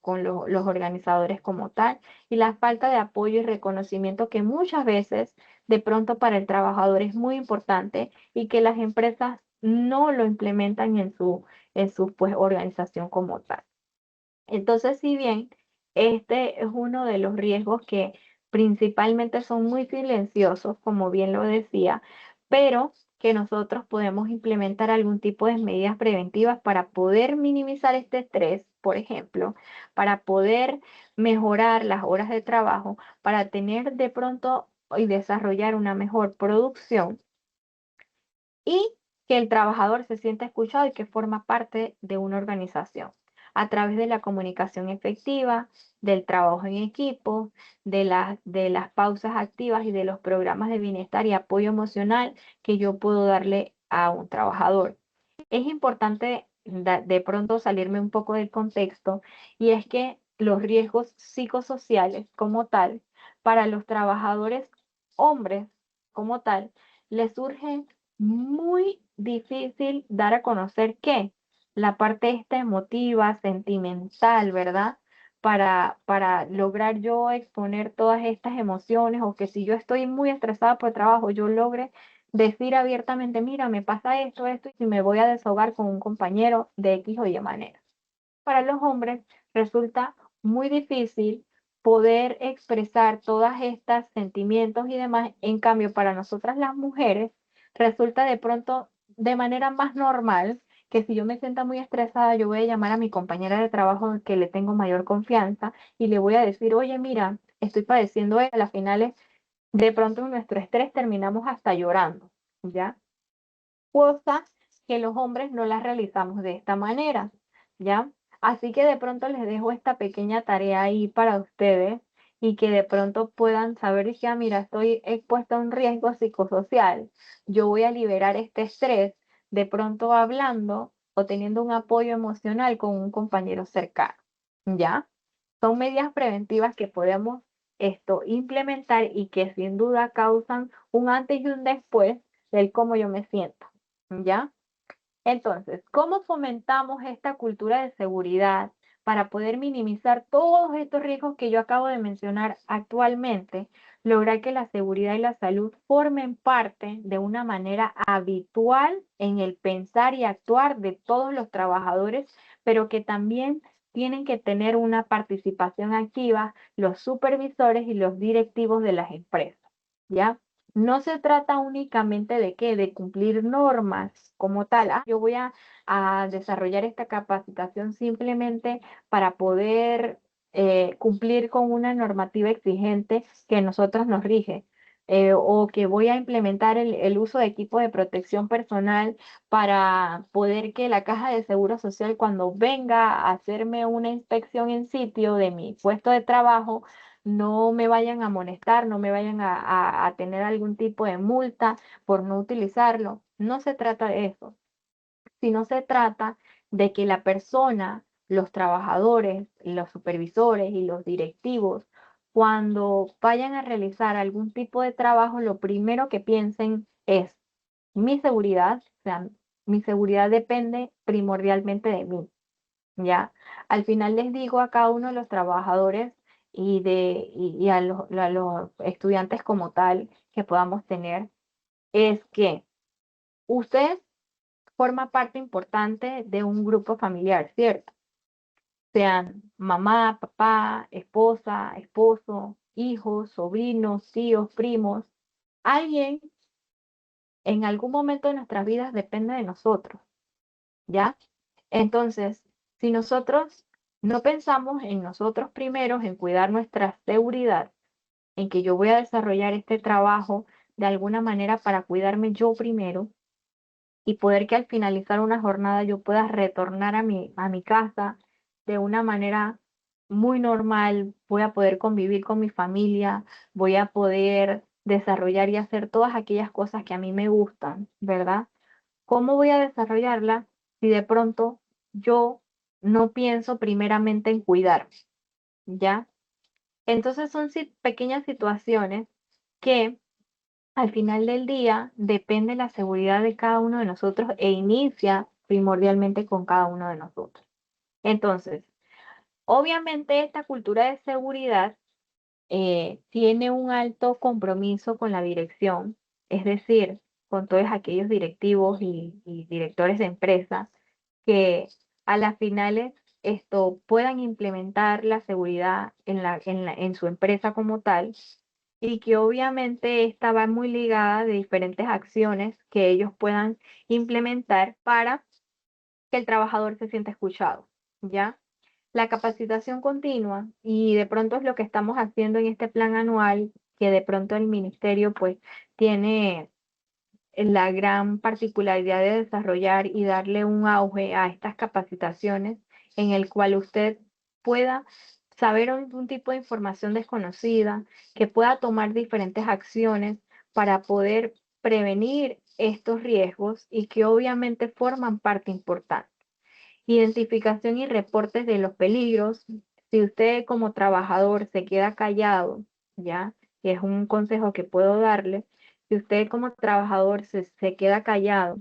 los organizadores como tal, y la falta de apoyo y reconocimiento que muchas veces de pronto para el trabajador es muy importante y que las empresas no lo implementan en su pues, organización como tal. Entonces, si bien este es uno de los riesgos que principalmente son muy silenciosos, como bien lo decía, pero que nosotros podemos implementar algún tipo de medidas preventivas para poder minimizar este estrés, por ejemplo, para poder mejorar las horas de trabajo, para tener de pronto y desarrollar una mejor producción y que el trabajador se sienta escuchado y que forma parte de una organización a través de la comunicación efectiva, del trabajo en equipo, de las pausas activas y de los programas de bienestar y apoyo emocional que yo puedo darle a un trabajador. Es importante de pronto salirme un poco del contexto y es que los riesgos psicosociales como tal, para los trabajadores hombres como tal, les surge muy difícil dar a conocer que la parte esta emotiva, sentimental, ¿verdad? Para lograr yo exponer todas estas emociones o que si yo estoy muy estresada por el trabajo, yo logre decir abiertamente, mira, me pasa esto, y me voy a desahogar con un compañero de X o Y manera. Para los hombres resulta muy difícil poder expresar todas estas sentimientos y demás. En cambio, para nosotras las mujeres resulta de pronto de manera más normal que si yo me sienta muy estresada, yo voy a llamar a mi compañera de trabajo que le tengo mayor confianza y le voy a decir, oye, mira, estoy padeciendo esto, a las finales de pronto en nuestro estrés terminamos hasta llorando, ¿ya? Cosas que los hombres no las realizamos de esta manera, ¿ya? Así que de pronto les dejo esta pequeña tarea ahí para ustedes y que de pronto puedan saber que, mira, estoy expuesta a un riesgo psicosocial, yo voy a liberar este estrés de pronto hablando o teniendo un apoyo emocional con un compañero cercano, ¿ya? Son medidas preventivas que podemos implementar y que sin duda causan un antes y un después del cómo yo me siento, ¿ya? Entonces, ¿cómo fomentamos esta cultura de seguridad para poder minimizar todos estos riesgos que yo acabo de mencionar actualmente? Lograr que la seguridad y la salud formen parte de una manera habitual en el pensar y actuar de todos los trabajadores, pero que también tienen que tener una participación activa los supervisores y los directivos de las empresas, ¿ya? No se trata únicamente de qué, de cumplir normas como tal. Yo voy a desarrollar esta capacitación simplemente para poder cumplir con una normativa exigente que nosotros nos rige. O que voy a implementar el uso de equipo de protección personal para poder que la caja de seguro social cuando venga a hacerme una inspección en sitio de mi puesto de trabajo no me vayan a amonestar, no me vayan a tener algún tipo de multa por no utilizarlo. No se trata de eso, sino se trata de que la persona, los trabajadores, los supervisores y los directivos, cuando vayan a realizar algún tipo de trabajo, lo primero que piensen es mi seguridad, o sea, mi seguridad depende primordialmente de mí. ¿Ya? Al final les digo a cada uno de los trabajadores y a los estudiantes como tal que podamos tener, es que usted forma parte importante de un grupo familiar, ¿cierto? Sean mamá, papá, esposa, esposo, hijos, sobrinos, tíos, primos. Alguien en algún momento de nuestras vidas depende de nosotros, ¿ya? Entonces, si nosotros no pensamos en nosotros primeros, en cuidar nuestra seguridad, en que yo voy a desarrollar este trabajo de alguna manera para cuidarme yo primero y poder que al finalizar una jornada yo pueda retornar a mi casa de una manera muy normal, voy a poder convivir con mi familia, voy a poder desarrollar y hacer todas aquellas cosas que a mí me gustan, ¿verdad? ¿Cómo voy a desarrollarla si de pronto yo no pienso primeramente en cuidarme? ¿Ya? Entonces son pequeñas situaciones que al final del día depende la seguridad de cada uno de nosotros e inicia primordialmente con cada uno de nosotros. Entonces, obviamente esta cultura de seguridad tiene un alto compromiso con la dirección, es decir, con todos aquellos directivos y directores de empresas que a las finales esto puedan implementar la seguridad en su empresa como tal y que obviamente esta va muy ligada de diferentes acciones que ellos puedan implementar para que el trabajador se sienta escuchado, ¿ya? La capacitación continua y de pronto es lo que estamos haciendo en este plan anual, que de pronto el ministerio pues tiene la gran particularidad de desarrollar y darle un auge a estas capacitaciones en el cual usted pueda saber un tipo de información desconocida, que pueda tomar diferentes acciones para poder prevenir estos riesgos y que obviamente forman parte importante. Identificación y reportes de los peligros. Si usted como trabajador se queda callado, ¿ya? Y es un consejo que puedo darle. Si usted como trabajador se queda callado,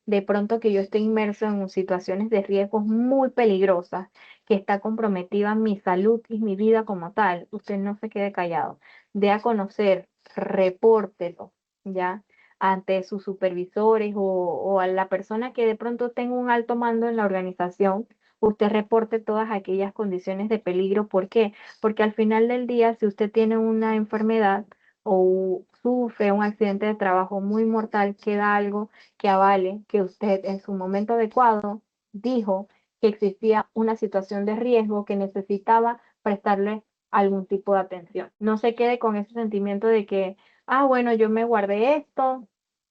de pronto que yo esté inmerso en situaciones de riesgos muy peligrosas, que está comprometida mi salud y mi vida como tal, usted no se quede callado. Dé a conocer, repórtelo, ¿ya? Ante sus supervisores o a la persona que de pronto tenga un alto mando en la organización, usted reporte todas aquellas condiciones de peligro. ¿Por qué? Porque al final del día, si usted tiene una enfermedad o sufre un accidente de trabajo muy mortal, queda algo que avale que usted en su momento adecuado dijo que existía una situación de riesgo que necesitaba prestarle algún tipo de atención. No se quede con ese sentimiento de que, ah, bueno, yo me guardé esto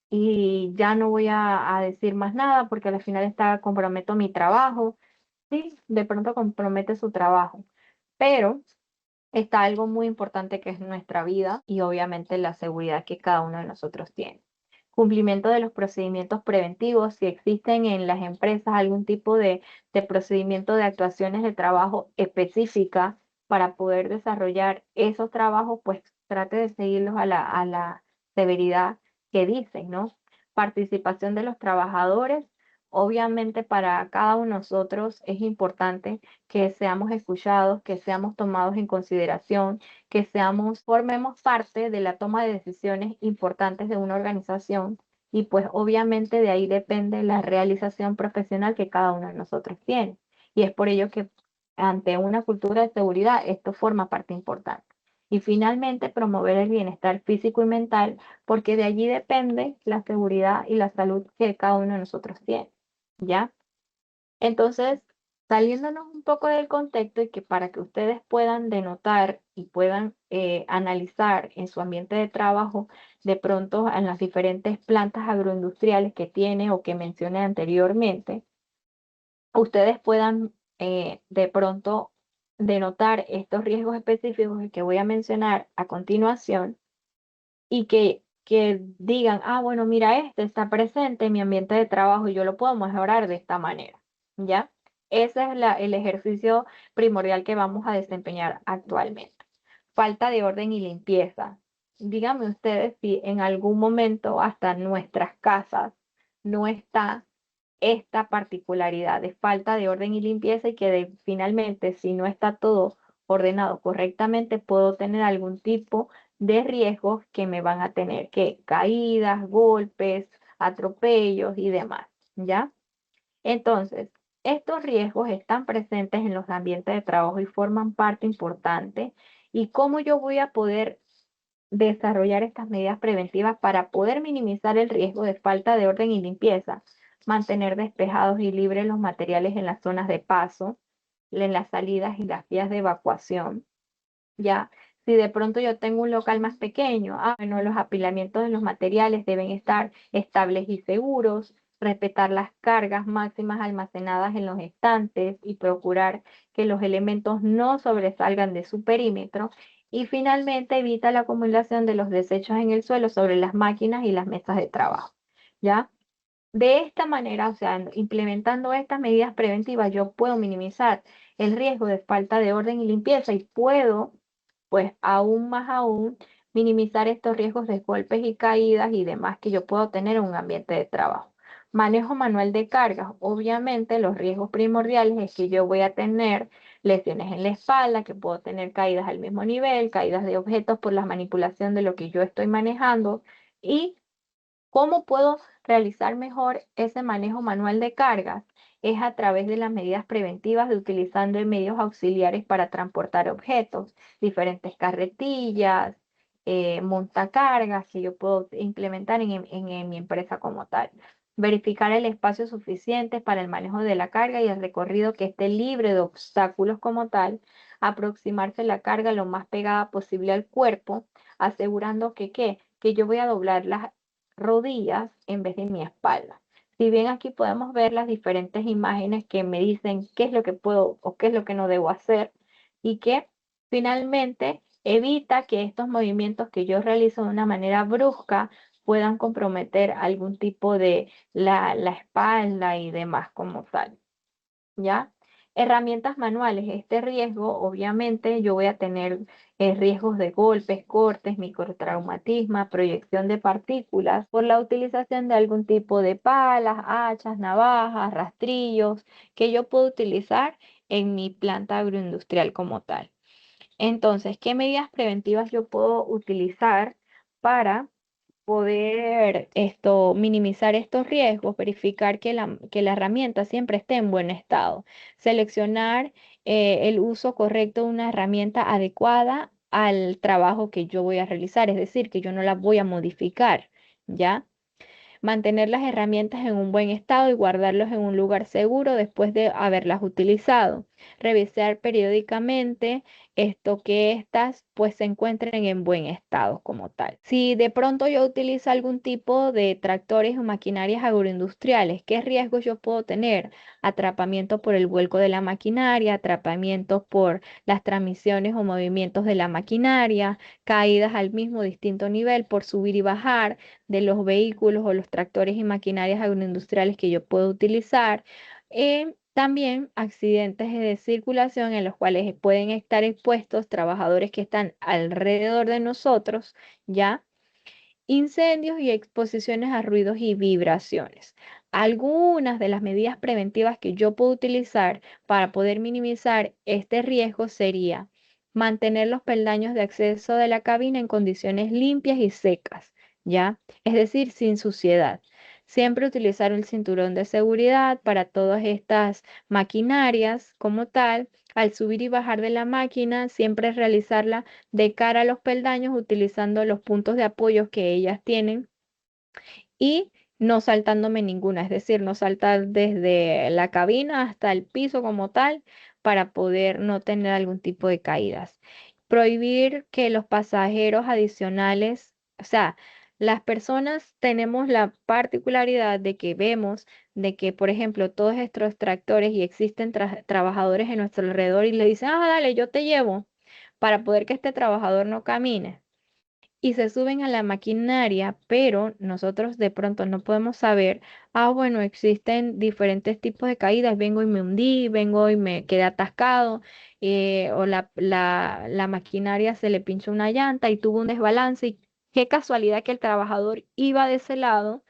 y ya no voy a decir más nada porque al final comprometo mi trabajo. Sí, de pronto compromete su trabajo, pero está algo muy importante que es nuestra vida y obviamente la seguridad que cada uno de nosotros tiene. Cumplimiento de los procedimientos preventivos, si existen en las empresas algún tipo de procedimiento de actuaciones de trabajo específica para poder desarrollar esos trabajos, pues trate de seguirlos a la severidad que dicen, ¿no? Participación de los trabajadores. Obviamente para cada uno de nosotros es importante que seamos escuchados, que seamos tomados en consideración, que formemos parte de la toma de decisiones importantes de una organización y pues obviamente de ahí depende la realización profesional que cada uno de nosotros tiene. Y es por ello que ante una cultura de seguridad esto forma parte importante. Y finalmente promover el bienestar físico y mental porque de allí depende la seguridad y la salud que cada uno de nosotros tiene. ¿Ya? Entonces, saliéndonos un poco del contexto y que para que ustedes puedan denotar y puedan analizar en su ambiente de trabajo, de pronto en las diferentes plantas agroindustriales que tiene o que mencioné anteriormente, ustedes puedan de pronto denotar estos riesgos específicos que voy a mencionar a continuación y que digan, ah, bueno, mira, este está presente en mi ambiente de trabajo y yo lo puedo mejorar de esta manera, ¿ya? Ese es el ejercicio primordial que vamos a desempeñar actualmente. Falta de orden y limpieza. Díganme ustedes si en algún momento hasta nuestras casas no está esta particularidad de falta de orden y limpieza y que finalmente si no está todo ordenado correctamente puedo tener algún tipo de riesgos que me van a tener que caídas, golpes, atropellos y demás, ¿ya? Entonces, estos riesgos están presentes en los ambientes de trabajo y forman parte importante. ¿Y cómo yo voy a poder desarrollar estas medidas preventivas para poder minimizar el riesgo de falta de orden y limpieza? Mantener despejados y libres los materiales en las zonas de paso, en las salidas y las vías de evacuación. Ya, si de pronto yo tengo un local más pequeño, bueno, los apilamientos de los materiales deben estar estables y seguros, respetar las cargas máximas almacenadas en los estantes y procurar que los elementos no sobresalgan de su perímetro. Y finalmente evita la acumulación de los desechos en el suelo sobre las máquinas y las mesas de trabajo. ¿Ya? De esta manera, o sea, implementando estas medidas preventivas, yo puedo minimizar el riesgo de falta de orden y limpieza y puedo, pues aún más aún, minimizar estos riesgos de golpes y caídas y demás que yo puedo tener en un ambiente de trabajo. Manejo manual de cargas. Obviamente, los riesgos primordiales es que yo voy a tener lesiones en la espalda, que puedo tener caídas al mismo nivel, caídas de objetos por la manipulación de lo que yo estoy manejando y ¿cómo puedo realizar mejor ese manejo manual de cargas? Es a través de las medidas preventivas de utilizando medios auxiliares para transportar objetos, diferentes carretillas, montacargas que yo puedo implementar en mi empresa como tal. Verificar el espacio suficiente para el manejo de la carga y el recorrido que esté libre de obstáculos como tal. Aproximarse la carga lo más pegada posible al cuerpo, asegurando que yo voy a doblar las rodillas en vez de mi espalda. Si bien aquí podemos ver las diferentes imágenes que me dicen qué es lo que puedo o qué es lo que no debo hacer y que finalmente evita que estos movimientos que yo realizo de una manera brusca puedan comprometer algún tipo de la espalda y demás como tal. ¿Ya? Herramientas manuales. Este riesgo, obviamente, yo voy a tener riesgos de golpes, cortes, microtraumatismo, proyección de partículas por la utilización de algún tipo de palas, hachas, navajas, rastrillos que yo puedo utilizar en mi planta agroindustrial como tal. Entonces, ¿qué medidas preventivas yo puedo utilizar para poder minimizar estos riesgos? Verificar que la herramienta siempre esté en buen estado, seleccionar el uso correcto de una herramienta adecuada al trabajo que yo voy a realizar, es decir, que yo no la voy a modificar, ¿ya? Mantener las herramientas en un buen estado y guardarlos en un lugar seguro después de haberlas utilizado. Revisar periódicamente que éstas pues se encuentren en buen estado como tal. Si de pronto yo utilizo algún tipo de tractores o maquinarias agroindustriales, ¿qué riesgos yo puedo tener? Atrapamiento por el vuelco de la maquinaria, atrapamientos por las transmisiones o movimientos de la maquinaria, caídas al mismo distinto nivel por subir y bajar de los vehículos o los tractores y maquinarias agroindustriales que yo puedo utilizar. También accidentes de circulación en los cuales pueden estar expuestos trabajadores que están alrededor de nosotros, ¿ya? Incendios y exposiciones a ruidos y vibraciones. Algunas de las medidas preventivas que yo puedo utilizar para poder minimizar este riesgo sería mantener los peldaños de acceso de la cabina en condiciones limpias y secas, ¿ya? Es decir, sin suciedad. Siempre utilizar el cinturón de seguridad para todas estas maquinarias como tal. Al subir y bajar de la máquina, siempre realizarla de cara a los peldaños utilizando los puntos de apoyo que ellas tienen y no saltándome ninguna, es decir, no saltar desde la cabina hasta el piso como tal para poder no tener algún tipo de caídas. Prohibir que los pasajeros adicionales, o sea, las personas tenemos la particularidad de que vemos de que, por ejemplo, todos estos tractores y existen trabajadores en nuestro alrededor y le dicen, ah, dale, yo te llevo para poder que este trabajador no camine y se suben a la maquinaria, pero nosotros de pronto no podemos saber, ah, bueno, existen diferentes tipos de caídas, vengo y me hundí, vengo y me quedé atascado, o la maquinaria se le pinchó una llanta y tuvo un desbalance y qué casualidad que el trabajador iba de ese lado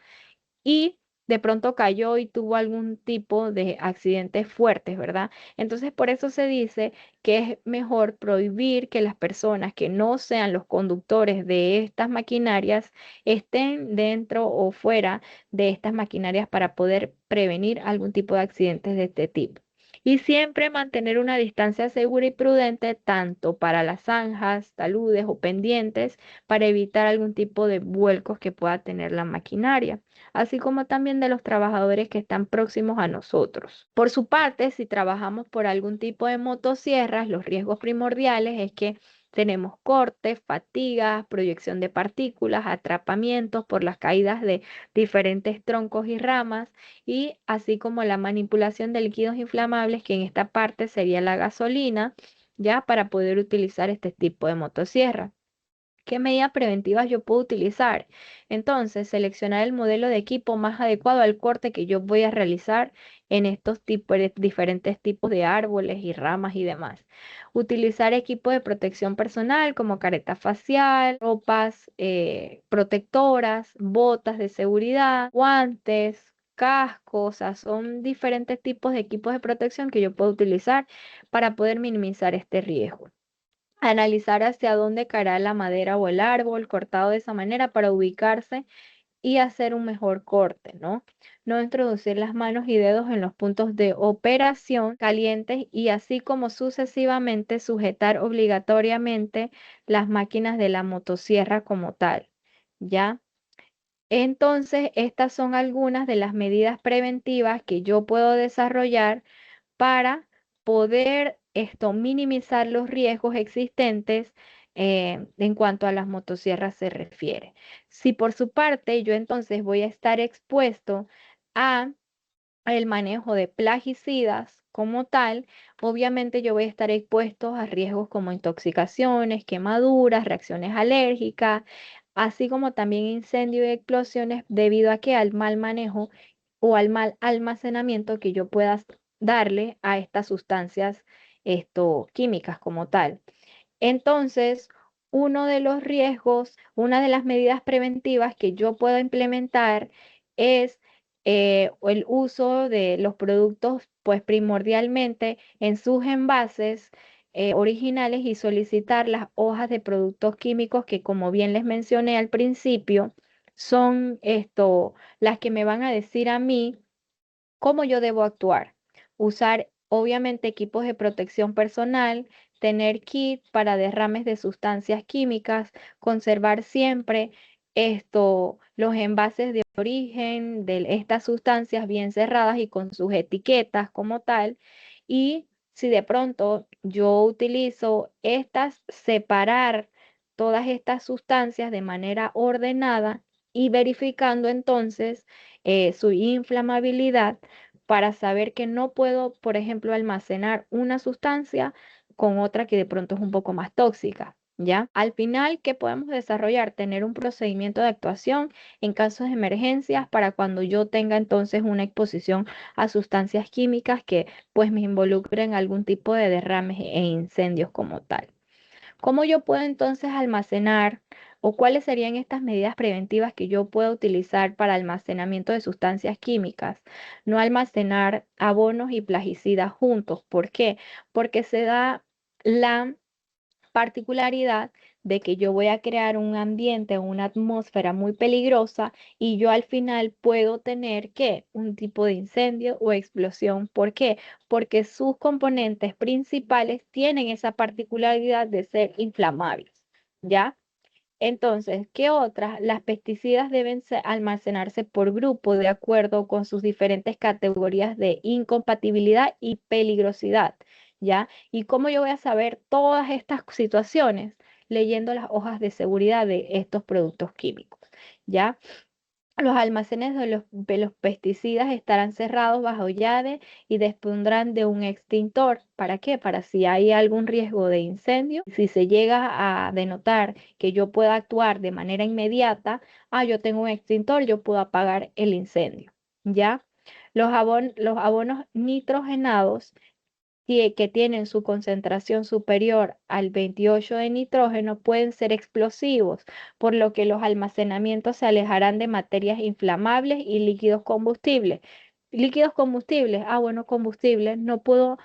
y de pronto cayó y tuvo algún tipo de accidentes fuertes, ¿verdad? Entonces, por eso se dice que es mejor prohibir que las personas que no sean los conductores de estas maquinarias estén dentro o fuera de estas maquinarias para poder prevenir algún tipo de accidentes de este tipo. Y siempre mantener una distancia segura y prudente tanto para las zanjas, taludes o pendientes para evitar algún tipo de vuelcos que pueda tener la maquinaria así como también de los trabajadores que están próximos a nosotros. Por su parte, si trabajamos por algún tipo de motosierras, los riesgos primordiales es que tenemos cortes, fatigas, proyección de partículas, atrapamientos por las caídas de diferentes troncos y ramas, y así como la manipulación de líquidos inflamables, que en esta parte sería la gasolina, ya para poder utilizar este tipo de motosierra. ¿Qué medidas preventivas yo puedo utilizar? Entonces, seleccionar el modelo de equipo más adecuado al corte que yo voy a realizar en estos diferentes tipos de árboles y ramas y demás. Utilizar equipo de protección personal como careta facial, ropas protectoras, botas de seguridad, guantes, cascos, o sea, son diferentes tipos de equipos de protección que yo puedo utilizar para poder minimizar este riesgo. Analizar hacia dónde caerá la madera o el árbol cortado de esa manera para ubicarse y hacer un mejor corte, ¿no? No introducir las manos y dedos en los puntos de operación calientes y así como sucesivamente sujetar obligatoriamente las máquinas de la motosierra como tal, ¿ya? Entonces, estas son algunas de las medidas preventivas que yo puedo desarrollar para poder minimizar los riesgos existentes en cuanto a las motosierras se refiere. Si por su parte yo entonces voy a estar expuesto a el manejo de plaguicidas como tal, obviamente yo voy a estar expuesto a riesgos como intoxicaciones, quemaduras, reacciones alérgicas, así como también incendios y explosiones debido a que al mal manejo o al mal almacenamiento que yo pueda darle a estas sustancias químicas como tal. Entonces, uno de los riesgos, una de las medidas preventivas que yo puedo implementar es el uso de los productos, pues primordialmente en sus envases originales y solicitar las hojas de productos químicos que, como bien les mencioné al principio, son las que me van a decir a mí cómo yo debo actuar. Usar, obviamente, equipos de protección personal, tener kit para derrames de sustancias químicas, conservar siempre los envases de origen de estas sustancias bien cerradas y con sus etiquetas como tal, y si de pronto yo utilizo separar todas estas sustancias de manera ordenada y verificando entonces su inflamabilidad para saber que no puedo, por ejemplo, almacenar una sustancia con otra que de pronto es un poco más tóxica. ¿Ya? Al final, ¿qué podemos desarrollar? Tener un procedimiento de actuación en casos de emergencias para cuando yo tenga entonces una exposición a sustancias químicas que pues me involucren algún tipo de derrames e incendios como tal. ¿Cómo yo puedo entonces almacenar o cuáles serían estas medidas preventivas que yo puedo utilizar para almacenamiento de sustancias químicas? No almacenar abonos y plaguicidas juntos. ¿Por qué? Porque se da la particularidad de que yo voy a crear un ambiente, una atmósfera muy peligrosa y yo al final puedo tener que un tipo de incendio o explosión. ¿Por qué? Porque sus componentes principales tienen esa particularidad de ser inflamables, ¿ya? Entonces, ¿qué otras? Las pesticidas deben almacenarse por grupo de acuerdo con sus diferentes categorías de incompatibilidad y peligrosidad, ¿ya? ¿Y cómo yo voy a saber todas estas situaciones? Leyendo las hojas de seguridad de estos productos químicos, ¿ya? Los almacenes de los pesticidas estarán cerrados bajo llave y dispondrán de un extintor. ¿Para qué? Para si hay algún riesgo de incendio, si se llega a denotar que yo pueda actuar de manera inmediata, yo tengo un extintor, yo puedo apagar el incendio. ¿Ya? Los abonos nitrogenados que tienen su concentración superior al 28 de nitrógeno pueden ser explosivos, por lo que los almacenamientos se alejarán de materias inflamables y líquidos combustibles. Líquidos combustibles, bueno, combustibles, no puedo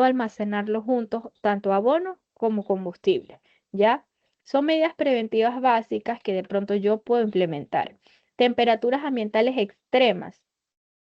almacenarlos juntos, tanto abono como combustible, ¿ya? Son medidas preventivas básicas que de pronto yo puedo implementar. Temperaturas ambientales extremas.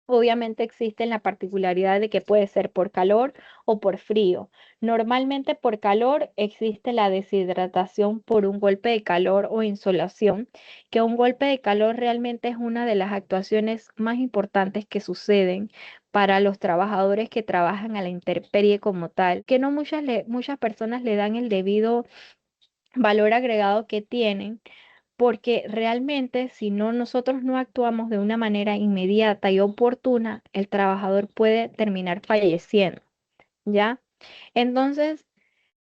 Obviamente existe la particularidad de que puede ser por calor o por frío. Normalmente por calor existe la deshidratación por un golpe de calor o insolación, que un golpe de calor realmente es una de las actuaciones más importantes que suceden para los trabajadores que trabajan a la intemperie como tal, que no muchas personas le dan el debido valor agregado que tienen porque realmente si nosotros no actuamos de una manera inmediata y oportuna, el trabajador puede terminar falleciendo, ¿ya? Entonces,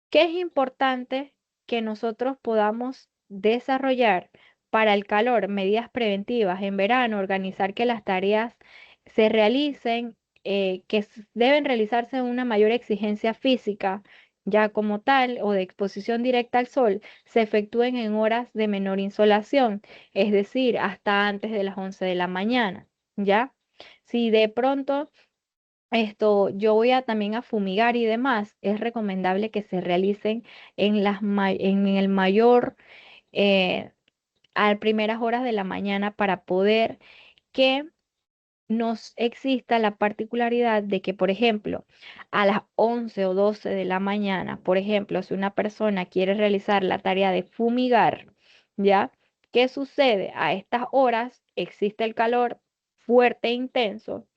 ¿qué es importante que nosotros podamos desarrollar para el calor? Medidas preventivas en verano, organizar que las tareas se realicen, deben realizarse en una mayor exigencia física, ya como tal, o de exposición directa al sol, se efectúen en horas de menor insolación, es decir, hasta antes de las 11 de la mañana, ¿ya? Si de pronto yo voy también a fumigar y demás. Es recomendable que se realicen en el mayor, eh, a primeras horas de la mañana para poder que nos exista la particularidad de que, por ejemplo, a las 11 o 12 de la mañana, por ejemplo, si una persona quiere realizar la tarea de fumigar, ¿ya? ¿Qué sucede? A estas horas existe el calor fuerte e intenso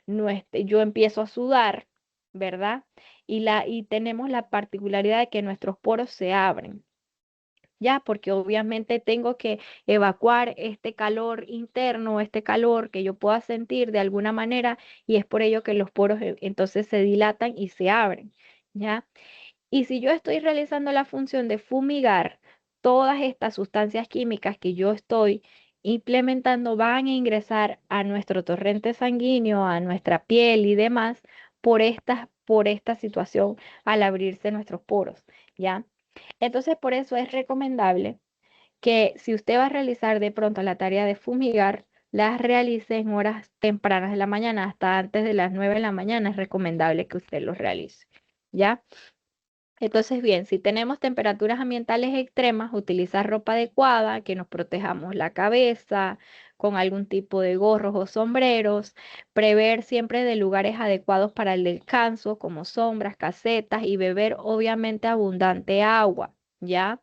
yo empiezo a sudar, ¿verdad? Y tenemos la particularidad de que nuestros poros se abren, ya, porque obviamente tengo que evacuar este calor interno, este calor que yo pueda sentir de alguna manera, y es por ello que los poros entonces se dilatan y se abren, ¿ya? Y si yo estoy realizando la función de fumigar, todas estas sustancias químicas que yo estoy implementando van a ingresar a nuestro torrente sanguíneo, a nuestra piel y demás por esta situación al abrirse nuestros poros, ¿ya? Entonces, por eso es recomendable que si usted va a realizar de pronto la tarea de fumigar, las realice en horas tempranas de la mañana, hasta antes de las 9 de la mañana es recomendable que usted lo realice, ¿ya? Entonces, bien, si tenemos temperaturas ambientales extremas, utilizar ropa adecuada, que nos protejamos la cabeza con algún tipo de gorros o sombreros, prever siempre de lugares adecuados para el descanso, como sombras, casetas y beber obviamente abundante agua, ¿ya?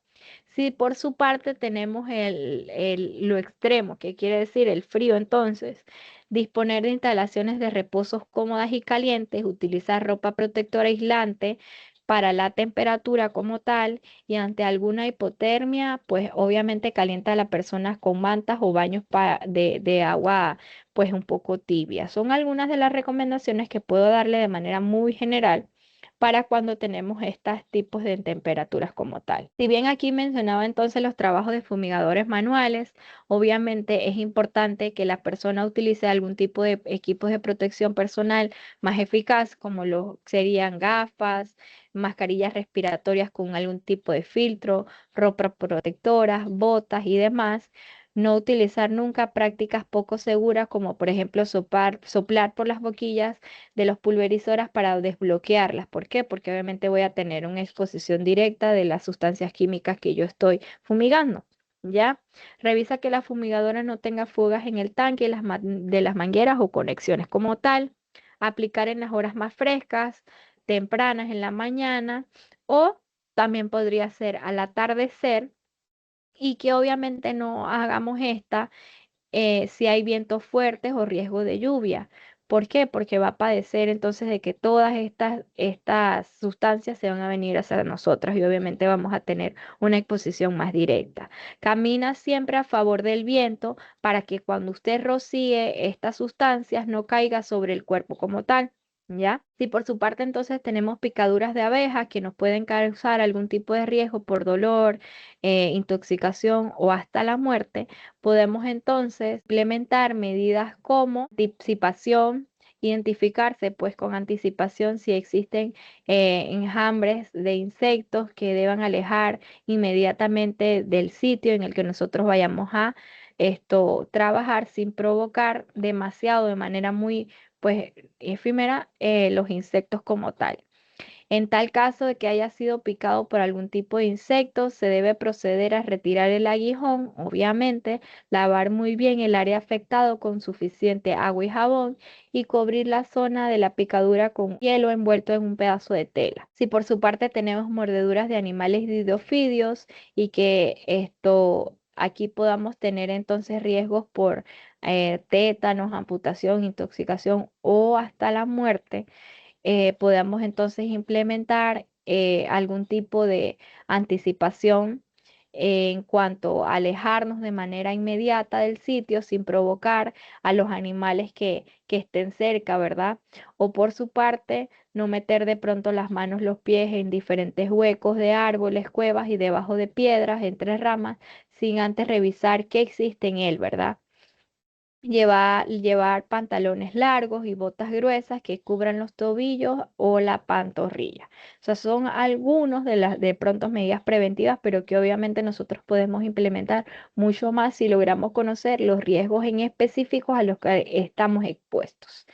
Si por su parte tenemos lo extremo, que quiere decir el frío, entonces disponer de instalaciones de reposos cómodas y calientes, utilizar ropa protectora aislante para la temperatura como tal y ante alguna hipotermia, pues obviamente calienta a la persona con mantas o baños de agua pues un poco tibia. Son algunas de las recomendaciones que puedo darle de manera muy general para cuando tenemos estos tipos de temperaturas como tal. Si bien aquí mencionaba entonces los trabajos de fumigadores manuales, obviamente es importante que la persona utilice algún tipo de equipos de protección personal más eficaz, como lo serían gafas, mascarillas respiratorias con algún tipo de filtro, ropa protectora, botas y demás. No utilizar nunca prácticas poco seguras como por ejemplo soplar por las boquillas de los pulverizoras para desbloquearlas. ¿Por qué? Porque obviamente voy a tener una exposición directa de las sustancias químicas que yo estoy fumigando. ¿Ya? Revisa que la fumigadora no tenga fugas en el tanque de las mangueras o conexiones como tal. Aplicar en las horas más frescas, tempranas en la mañana o también podría ser al atardecer y que obviamente no hagamos esta si hay vientos fuertes o riesgo de lluvia. ¿Por qué? Porque va a padecer entonces de que todas estas sustancias se van a venir hacia nosotras y obviamente vamos a tener una exposición más directa. Camina siempre a favor del viento para que cuando usted rocíe estas sustancias no caiga sobre el cuerpo como tal. ¿Ya? Si por su parte entonces tenemos picaduras de abejas que nos pueden causar algún tipo de riesgo por dolor, intoxicación o hasta la muerte, podemos entonces implementar medidas como anticipación, identificarse pues con anticipación si existen enjambres de insectos que deban alejar inmediatamente del sitio en el que nosotros vayamos a trabajar sin provocar demasiado de manera muy pues efímera los insectos como tal. En tal caso de que haya sido picado por algún tipo de insecto, se debe proceder a retirar el aguijón, obviamente, lavar muy bien el área afectado con suficiente agua y jabón y cubrir la zona de la picadura con hielo envuelto en un pedazo de tela. Si por su parte tenemos mordeduras de animales didofídeos y que aquí podamos tener entonces riesgos por tétanos, amputación, intoxicación o hasta la muerte, podamos entonces implementar algún tipo de anticipación en cuanto a alejarnos de manera inmediata del sitio sin provocar a los animales que estén cerca, ¿verdad? O por su parte, no meter de pronto las manos, los pies en diferentes huecos de árboles, cuevas y debajo de piedras, entre ramas, sin antes revisar qué existe en él, ¿verdad? Llevar pantalones largos y botas gruesas que cubran los tobillos o la pantorrilla. O sea, son algunos de las de pronto medidas preventivas, pero que obviamente nosotros podemos implementar mucho más si logramos conocer los riesgos en específicos a los que estamos expuestos.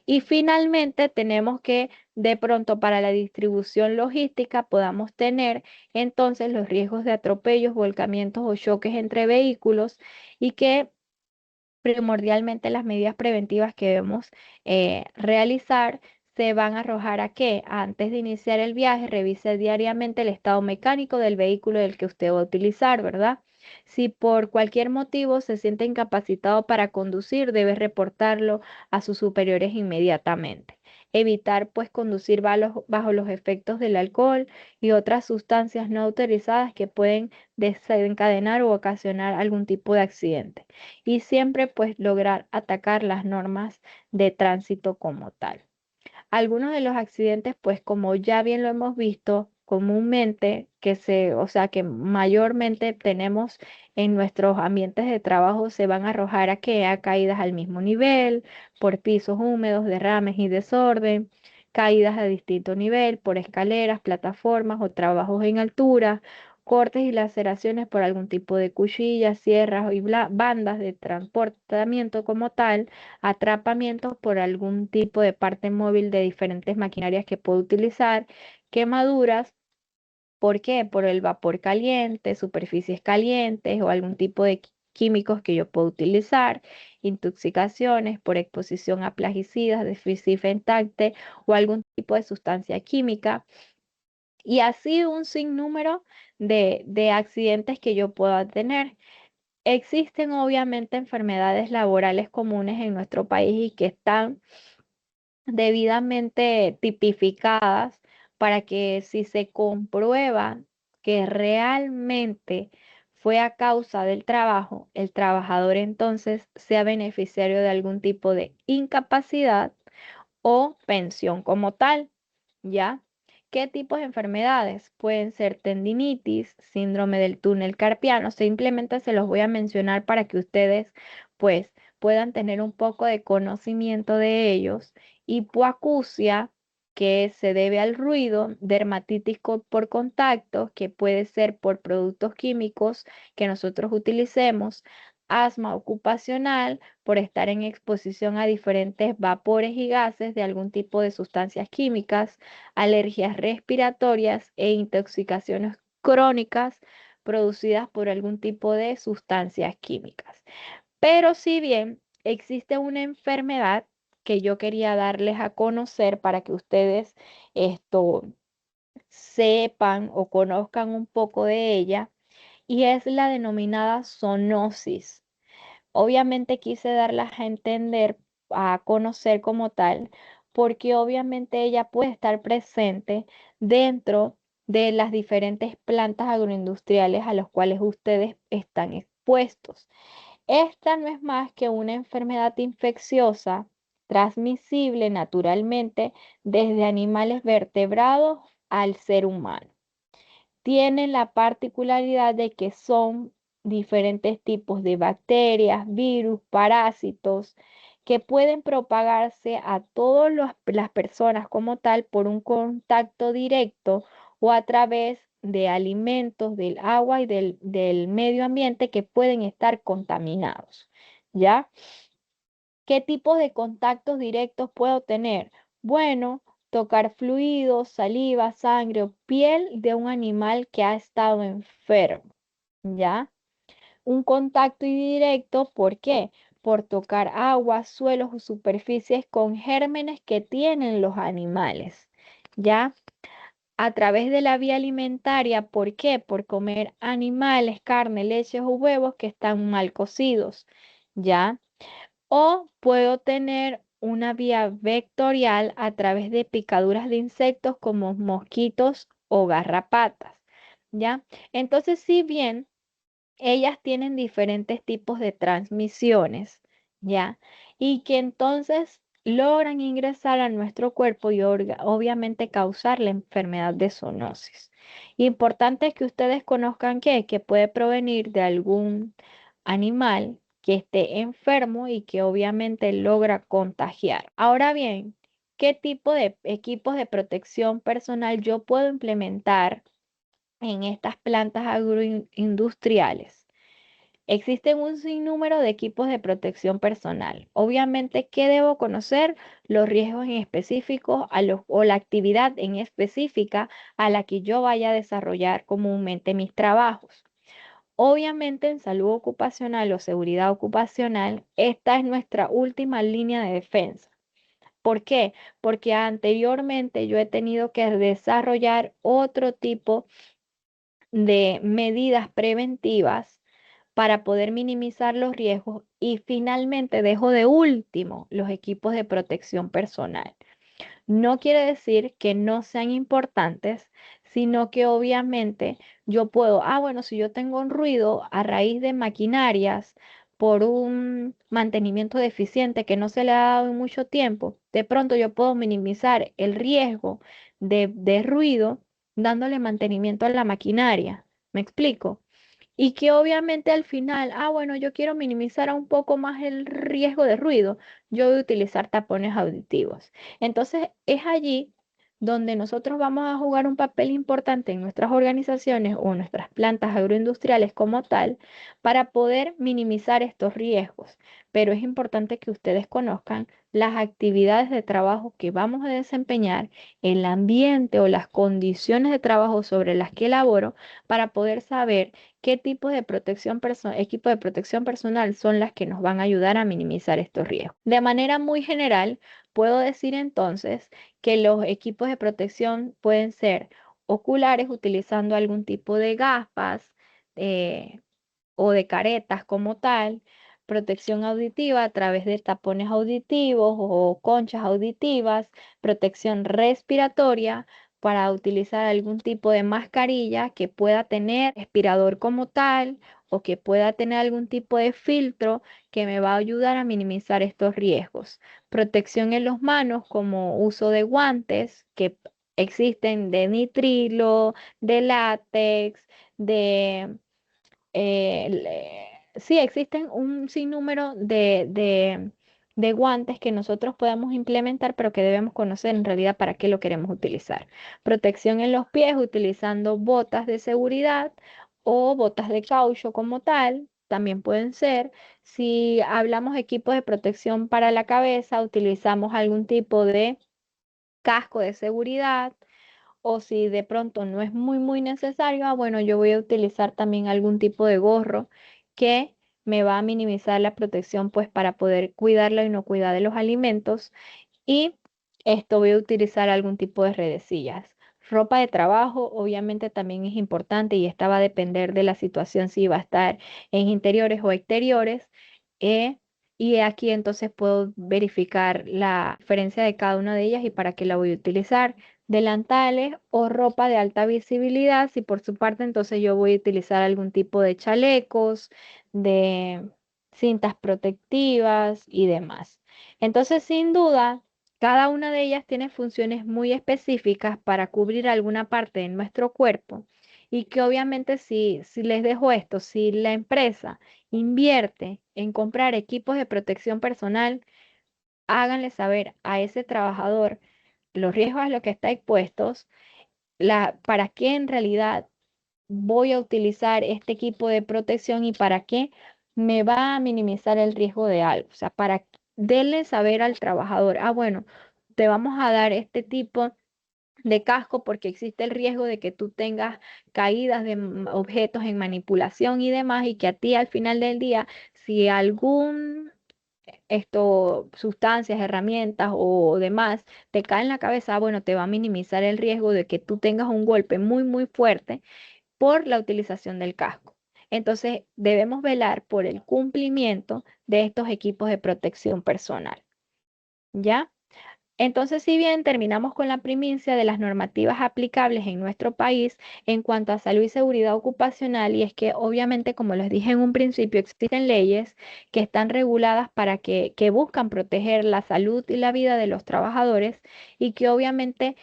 Y finalmente tenemos que de pronto para la distribución logística podamos tener entonces los riesgos de atropellos, volcamientos o choques entre vehículos y que primordialmente las medidas preventivas que debemos realizar se van a arrojar a que antes de iniciar el viaje revise diariamente el estado mecánico del vehículo del que usted va a utilizar, ¿verdad? Si por cualquier motivo se siente incapacitado para conducir, debe reportarlo a sus superiores inmediatamente. Evitar pues conducir bajo los efectos del alcohol y otras sustancias no autorizadas que pueden desencadenar o ocasionar algún tipo de accidente y siempre pues lograr atacar las normas de tránsito como tal. Algunos de los accidentes, pues como ya bien lo hemos visto comúnmente, o sea, que mayormente tenemos en nuestros ambientes de trabajo, se van a arrojar a caídas al mismo nivel, por pisos húmedos, derrames y desorden, caídas a distinto nivel, por escaleras, plataformas o trabajos en altura, cortes y laceraciones por algún tipo de cuchillas, sierras y bandas de transportamiento como tal, atrapamientos por algún tipo de parte móvil de diferentes maquinarias que puedo utilizar, quemaduras. ¿Por qué? Por el vapor caliente, superficies calientes o algún tipo de químicos que yo puedo utilizar, intoxicaciones por exposición a plaguicidas, desinfectante o algún tipo de sustancia química. Y así un sinnúmero de accidentes que yo pueda tener. Existen obviamente enfermedades laborales comunes en nuestro país y que están debidamente tipificadas para que si se comprueba que realmente fue a causa del trabajo, el trabajador entonces sea beneficiario de algún tipo de incapacidad o pensión como tal, ¿ya? ¿Qué tipos de enfermedades? Pueden ser tendinitis, síndrome del túnel carpiano, simplemente se los voy a mencionar para que ustedes pues puedan tener un poco de conocimiento de ellos. Hipoacusia, que se debe al ruido, dermatitis por contacto, que puede ser por productos químicos que nosotros utilicemos, asma ocupacional, por estar en exposición a diferentes vapores y gases de algún tipo de sustancias químicas, alergias respiratorias e intoxicaciones crónicas producidas por algún tipo de sustancias químicas. Pero si bien existe una enfermedad que yo quería darles a conocer para que ustedes esto sepan o conozcan un poco de ella, y es la denominada zoonosis. Obviamente quise darlas a entender, a conocer como tal, porque obviamente ella puede estar presente dentro de las diferentes plantas agroindustriales a las cuales ustedes están expuestos. Esta no es más que una enfermedad infecciosa transmisible naturalmente desde animales vertebrados al ser humano. Tienen la particularidad de que son diferentes tipos de bacterias, virus, parásitos que pueden propagarse a todas las personas como tal por un contacto directo o a través de alimentos, del agua y del medio ambiente que pueden estar contaminados. ¿Ya? ¿Qué tipos de contactos directos puedo tener? Bueno, tocar fluidos, saliva, sangre o piel de un animal que ha estado enfermo, ¿ya? Un contacto indirecto, ¿por qué? Por tocar agua, suelos o superficies con gérmenes que tienen los animales, ¿ya? A través de la vía alimentaria, ¿por qué? Por comer animales, carne, leches o huevos que están mal cocidos, ¿ya? O puedo tener una vía vectorial a través de picaduras de insectos como mosquitos o garrapatas, ¿ya? Entonces, si bien ellas tienen diferentes tipos de transmisiones, ¿ya? Y que entonces logran ingresar a nuestro cuerpo y obviamente causar la enfermedad de zoonosis. Importante es que ustedes conozcan que puede provenir de algún animal que esté enfermo y que obviamente logra contagiar. Ahora bien, ¿qué tipo de equipos de protección personal yo puedo implementar en estas plantas agroindustriales? Existen un sinnúmero de equipos de protección personal. Obviamente, ¿qué debo conocer? Los riesgos en específicos o la actividad en específica a la que yo vaya a desarrollar comúnmente mis trabajos. Obviamente, en salud ocupacional o seguridad ocupacional, esta es nuestra última línea de defensa. ¿Por qué? Porque anteriormente yo he tenido que desarrollar otro tipo de medidas preventivas para poder minimizar los riesgos y finalmente dejo de último los equipos de protección personal. No quiere decir que no sean importantes, sino que obviamente yo puedo, bueno, si yo tengo un ruido a raíz de maquinarias por un mantenimiento deficiente que no se le ha dado en mucho tiempo, de pronto yo puedo minimizar el riesgo de ruido dándole mantenimiento a la maquinaria. ¿Me explico? Y que obviamente al final, bueno, yo quiero minimizar un poco más el riesgo de ruido, yo voy a utilizar tapones auditivos. Entonces es allí donde nosotros vamos a jugar un papel importante en nuestras organizaciones o nuestras plantas agroindustriales como tal para poder minimizar estos riesgos. Pero es importante que ustedes conozcan las actividades de trabajo que vamos a desempeñar, el ambiente o las condiciones de trabajo sobre las que elaboro para poder saber qué tipos de equipo de protección personal son las que nos van a ayudar a minimizar estos riesgos. De manera muy general, puedo decir entonces que los equipos de protección pueden ser oculares utilizando algún tipo de gafas, eh, o de caretas como tal, protección auditiva a través de tapones auditivos o conchas auditivas, protección respiratoria para utilizar algún tipo de mascarilla que pueda tener respirador como tal o que pueda tener algún tipo de filtro que me va a ayudar a minimizar estos riesgos. Protección en las manos como uso de guantes que existen de nitrilo, de látex, de sí, existen un sinnúmero de guantes que nosotros podemos implementar, pero que debemos conocer en realidad para qué lo queremos utilizar. Protección en los pies utilizando botas de seguridad o botas de caucho como tal, también pueden ser. Si hablamos de equipos de protección para la cabeza, utilizamos algún tipo de casco de seguridad o si de pronto no es muy necesario, bueno, yo voy a utilizar también algún tipo de gorro que me va a minimizar la protección pues para poder cuidar la inocuidad de los alimentos y esto voy a utilizar algún tipo de redecillas. Ropa de trabajo obviamente también es importante y esta va a depender de la situación si va a estar en interiores o exteriores. eh, y aquí entonces puedo verificar la diferencia de cada una de ellas y para qué la voy a utilizar. Delantales o ropa de alta visibilidad, si por su parte entonces yo voy a utilizar algún tipo de chalecos, de cintas protectivas y demás. Entonces, sin duda, cada una de ellas tiene funciones muy específicas para cubrir alguna parte de nuestro cuerpo y que obviamente si les dejo esto, si la empresa invierte en comprar equipos de protección personal, háganle saber a ese trabajador los riesgos a los que está expuestos, para qué en realidad voy a utilizar este equipo de protección y para qué me va a minimizar el riesgo de algo. O sea, para darle saber al trabajador, bueno, te vamos a dar este tipo de casco porque existe el riesgo de que tú tengas caídas de objetos en manipulación y demás y que a ti al final del día, si algún sustancias, herramientas o demás te caen en la cabeza, bueno, te va a minimizar el riesgo de que tú tengas un golpe muy fuerte por la utilización del casco. Entonces, debemos velar por el cumplimiento de estos equipos de protección personal. ¿Ya? Entonces, si bien terminamos con la primicia de las normativas aplicables en nuestro país en cuanto a salud y seguridad ocupacional, y es que obviamente, como les dije en un principio, existen leyes que están reguladas que buscan proteger la salud y la vida de los trabajadores y que obviamente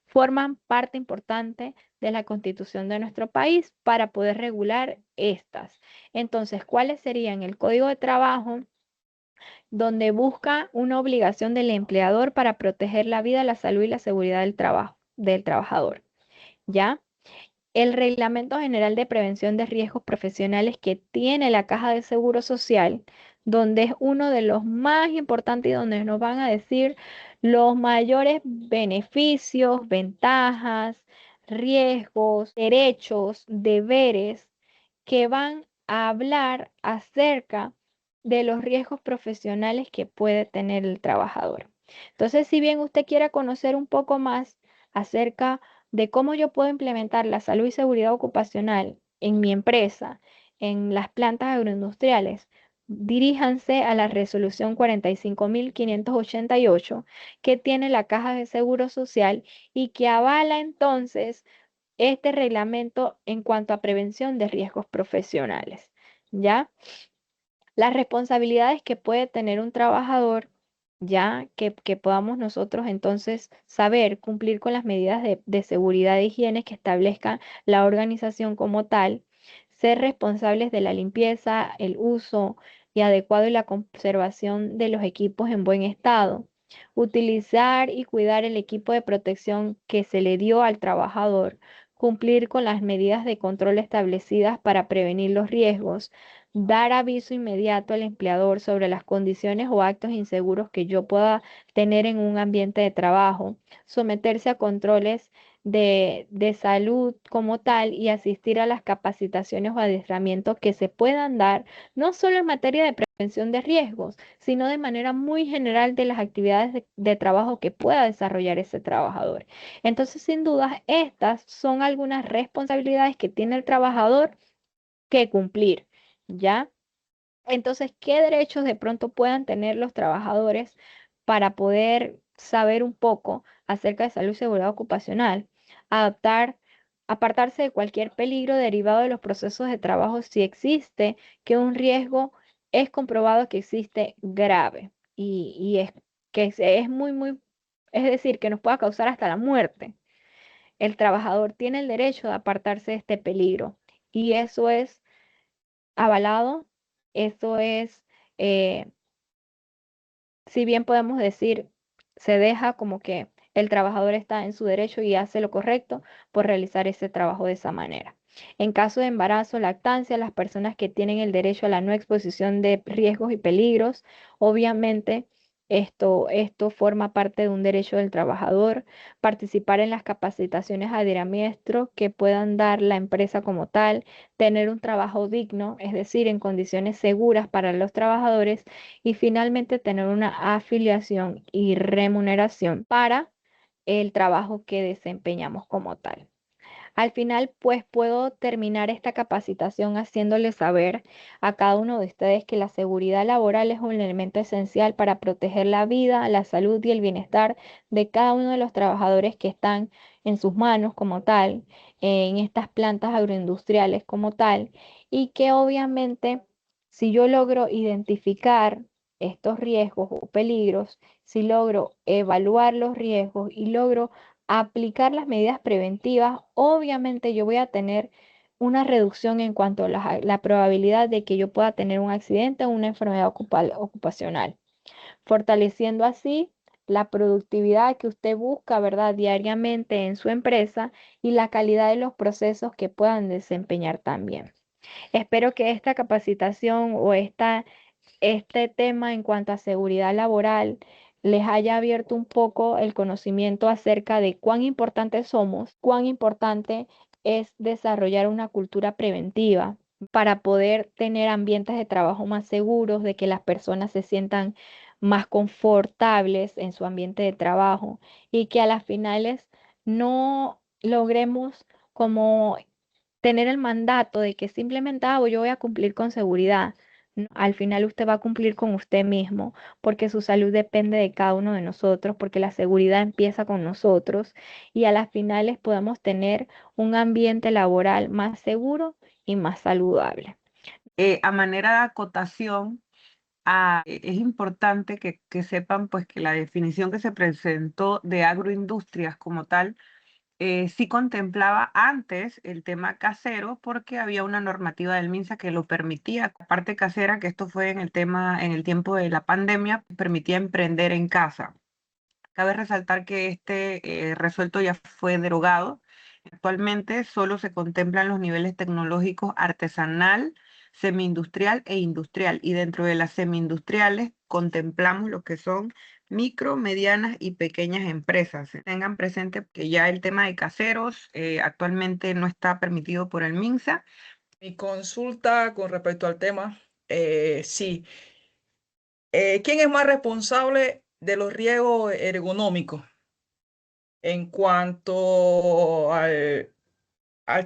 forman parte importante de la Constitución de nuestro país para poder regular estas. Entonces, ¿cuáles serían? El Código de Trabajo, donde busca una obligación del empleador para proteger la vida, la salud y la seguridad del trabajo, del trabajador. ¿Ya? El Reglamento General de Prevención de Riesgos Profesionales que tiene la Caja de Seguro Social, donde es uno de los más importantes y donde nos van a decir los mayores beneficios, ventajas, riesgos, derechos, deberes que van a hablar acerca de los riesgos profesionales que puede tener el trabajador. Entonces, si bien usted quiera conocer un poco más acerca de cómo yo puedo implementar la salud y seguridad ocupacional en mi empresa, en las plantas agroindustriales, diríjanse a la resolución 45.588 que tiene la Caja de Seguro Social y que avala entonces este reglamento en cuanto a prevención de riesgos profesionales, ¿ya? Las responsabilidades que puede tener un trabajador, ya que podamos nosotros entonces saber cumplir con las medidas de seguridad e higiene que establezca la organización como tal, ser responsables de la limpieza, el uso y adecuado y la conservación de los equipos en buen estado, utilizar y cuidar el equipo de protección que se le dio al trabajador, cumplir con las medidas de control establecidas para prevenir los riesgos, dar aviso inmediato al empleador sobre las condiciones o actos inseguros que yo pueda tener en un ambiente de trabajo, someterse a controles de salud como tal y asistir a las capacitaciones o adiestramientos que se puedan dar, no solo en materia de prevención de riesgos, sino de manera muy general de las actividades de trabajo que pueda desarrollar ese trabajador. Entonces, sin duda, estas son algunas responsabilidades que tiene el trabajador que cumplir, ¿ya? Entonces, ¿qué derechos de pronto puedan tener los trabajadores para poder saber un poco acerca de salud y seguridad ocupacional? Adaptar, apartarse de cualquier peligro derivado de los procesos de trabajo si existe que un riesgo es comprobado que existe grave y es que es muy, es decir, que nos pueda causar hasta la muerte. El trabajador tiene el derecho de apartarse de este peligro y eso es avalado, eso es, eh, si bien podemos decir, se deja como que el trabajador está en su derecho y hace lo correcto por realizar ese trabajo de esa manera. En caso de embarazo, lactancia, las personas que tienen el derecho a la no exposición de riesgos y peligros, obviamente esto forma parte de un derecho del trabajador, participar en las capacitaciones a adiestramiento que puedan dar la empresa como tal, tener un trabajo digno, es decir, en condiciones seguras para los trabajadores y finalmente tener una afiliación y remuneración para el trabajo que desempeñamos como tal. Al final, pues puedo terminar esta capacitación haciéndoles saber a cada uno de ustedes que la seguridad laboral es un elemento esencial para proteger la vida, la salud y el bienestar de cada uno de los trabajadores que están en sus manos como tal, en estas plantas agroindustriales como tal, y que obviamente si yo logro identificar estos riesgos o peligros, si logro evaluar los riesgos y logro aplicar las medidas preventivas, obviamente yo voy a tener una reducción en cuanto a la probabilidad de que yo pueda tener un accidente o una enfermedad ocupacional, fortaleciendo así la productividad que usted busca, ¿verdad?, diariamente en su empresa y la calidad de los procesos que puedan desempeñar también. Espero que esta capacitación o este tema en cuanto a seguridad laboral les haya abierto un poco el conocimiento acerca de cuán importantes somos, cuán importante es desarrollar una cultura preventiva para poder tener ambientes de trabajo más seguros, de que las personas se sientan más confortables en su ambiente de trabajo y que a las finales no logremos como tener el mandato de que simplemente yo voy a cumplir con seguridad. No, al final usted va a cumplir con usted mismo, porque su salud depende de cada uno de nosotros, porque la seguridad empieza con nosotros y a las finales podamos tener un ambiente laboral más seguro y más saludable. A manera de acotación, es importante que sepan pues que la definición que se presentó de agroindustrias como tal sí contemplaba antes el tema casero porque había una normativa del MINSA que lo permitía. Parte casera, que esto fue en el tiempo de la pandemia, permitía emprender en casa. Cabe resaltar que este resuelto ya fue derogado. Actualmente solo se contemplan los niveles tecnológicos artesanal, semi-industrial e industrial. Y dentro de las semi-industriales contemplamos lo que son micro, medianas y pequeñas empresas. Tengan presente que ya el tema de caseros actualmente no está permitido por el MINSA. Mi consulta con respecto al tema, sí. ¿Quién es más responsable de los riesgos ergonómicos en cuanto al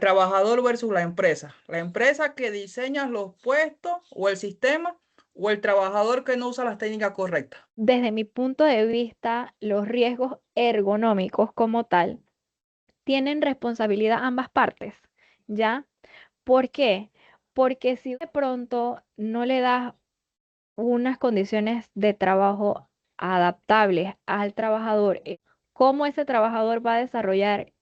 trabajador versus la empresa? ¿La empresa que diseña los puestos o el sistema o el trabajador que no usa las técnicas correctas? Desde mi punto de vista, los riesgos ergonómicos como tal tienen responsabilidad ambas partes, ¿ya? ¿Por qué? Porque si de pronto no le das unas condiciones de trabajo adaptables al trabajador, ¿cómo ese trabajador va a desarrollar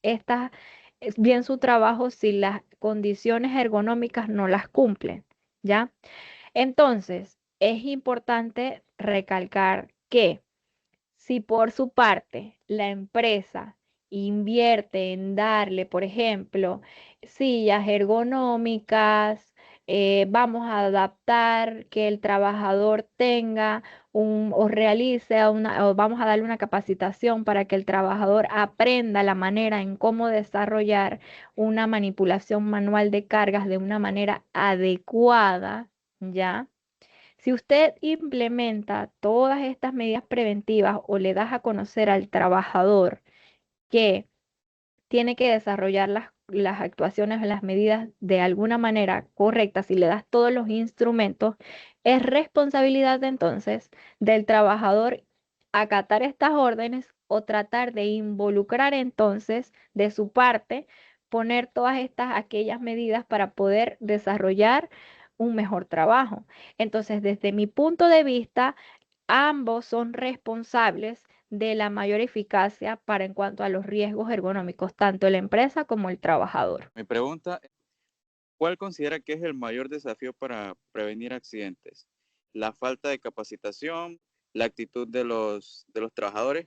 bien su trabajo si las condiciones ergonómicas no las cumplen? ¿Ya? Entonces, es importante recalcar que si por su parte la empresa invierte en darle, por ejemplo, sillas ergonómicas, vamos a adaptar que el trabajador tenga o realice o vamos a darle una capacitación para que el trabajador aprenda la manera en cómo desarrollar una manipulación manual de cargas de una manera adecuada, ¿ya? Si usted implementa todas estas medidas preventivas o le das a conocer al trabajador que tiene que desarrollarlas las actuaciones o las medidas de alguna manera correcta, si le das todos los instrumentos, es responsabilidad entonces del trabajador acatar estas órdenes o tratar de involucrar entonces de su parte, poner todas aquellas medidas para poder desarrollar un mejor trabajo. Entonces, desde mi punto de vista, ambos son responsables de la mayor eficacia para en cuanto a los riesgos ergonómicos, tanto la empresa como el trabajador. Mi pregunta es, ¿cuál considera que es el mayor desafío para prevenir accidentes? ¿La falta de capacitación, la actitud de los trabajadores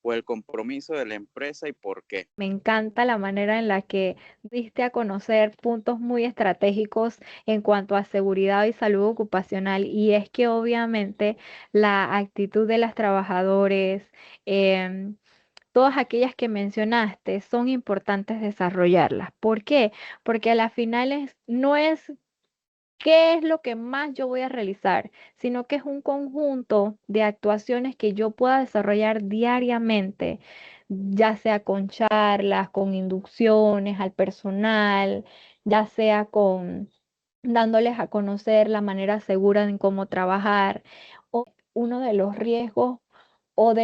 o el compromiso de la empresa y por qué? Me encanta la manera en la que diste a conocer puntos muy estratégicos en cuanto a seguridad y salud ocupacional, y es que obviamente la actitud de los trabajadores, em, todas aquellas que mencionaste, son importantes desarrollarlas. ¿Por qué? Porque a las finales no es qué es lo que más yo voy a realizar, sino que es un conjunto de actuaciones que yo pueda desarrollar diariamente, ya sea con charlas, con inducciones al personal, ya sea con dándoles a conocer la manera segura en cómo trabajar. O uno de los riesgos o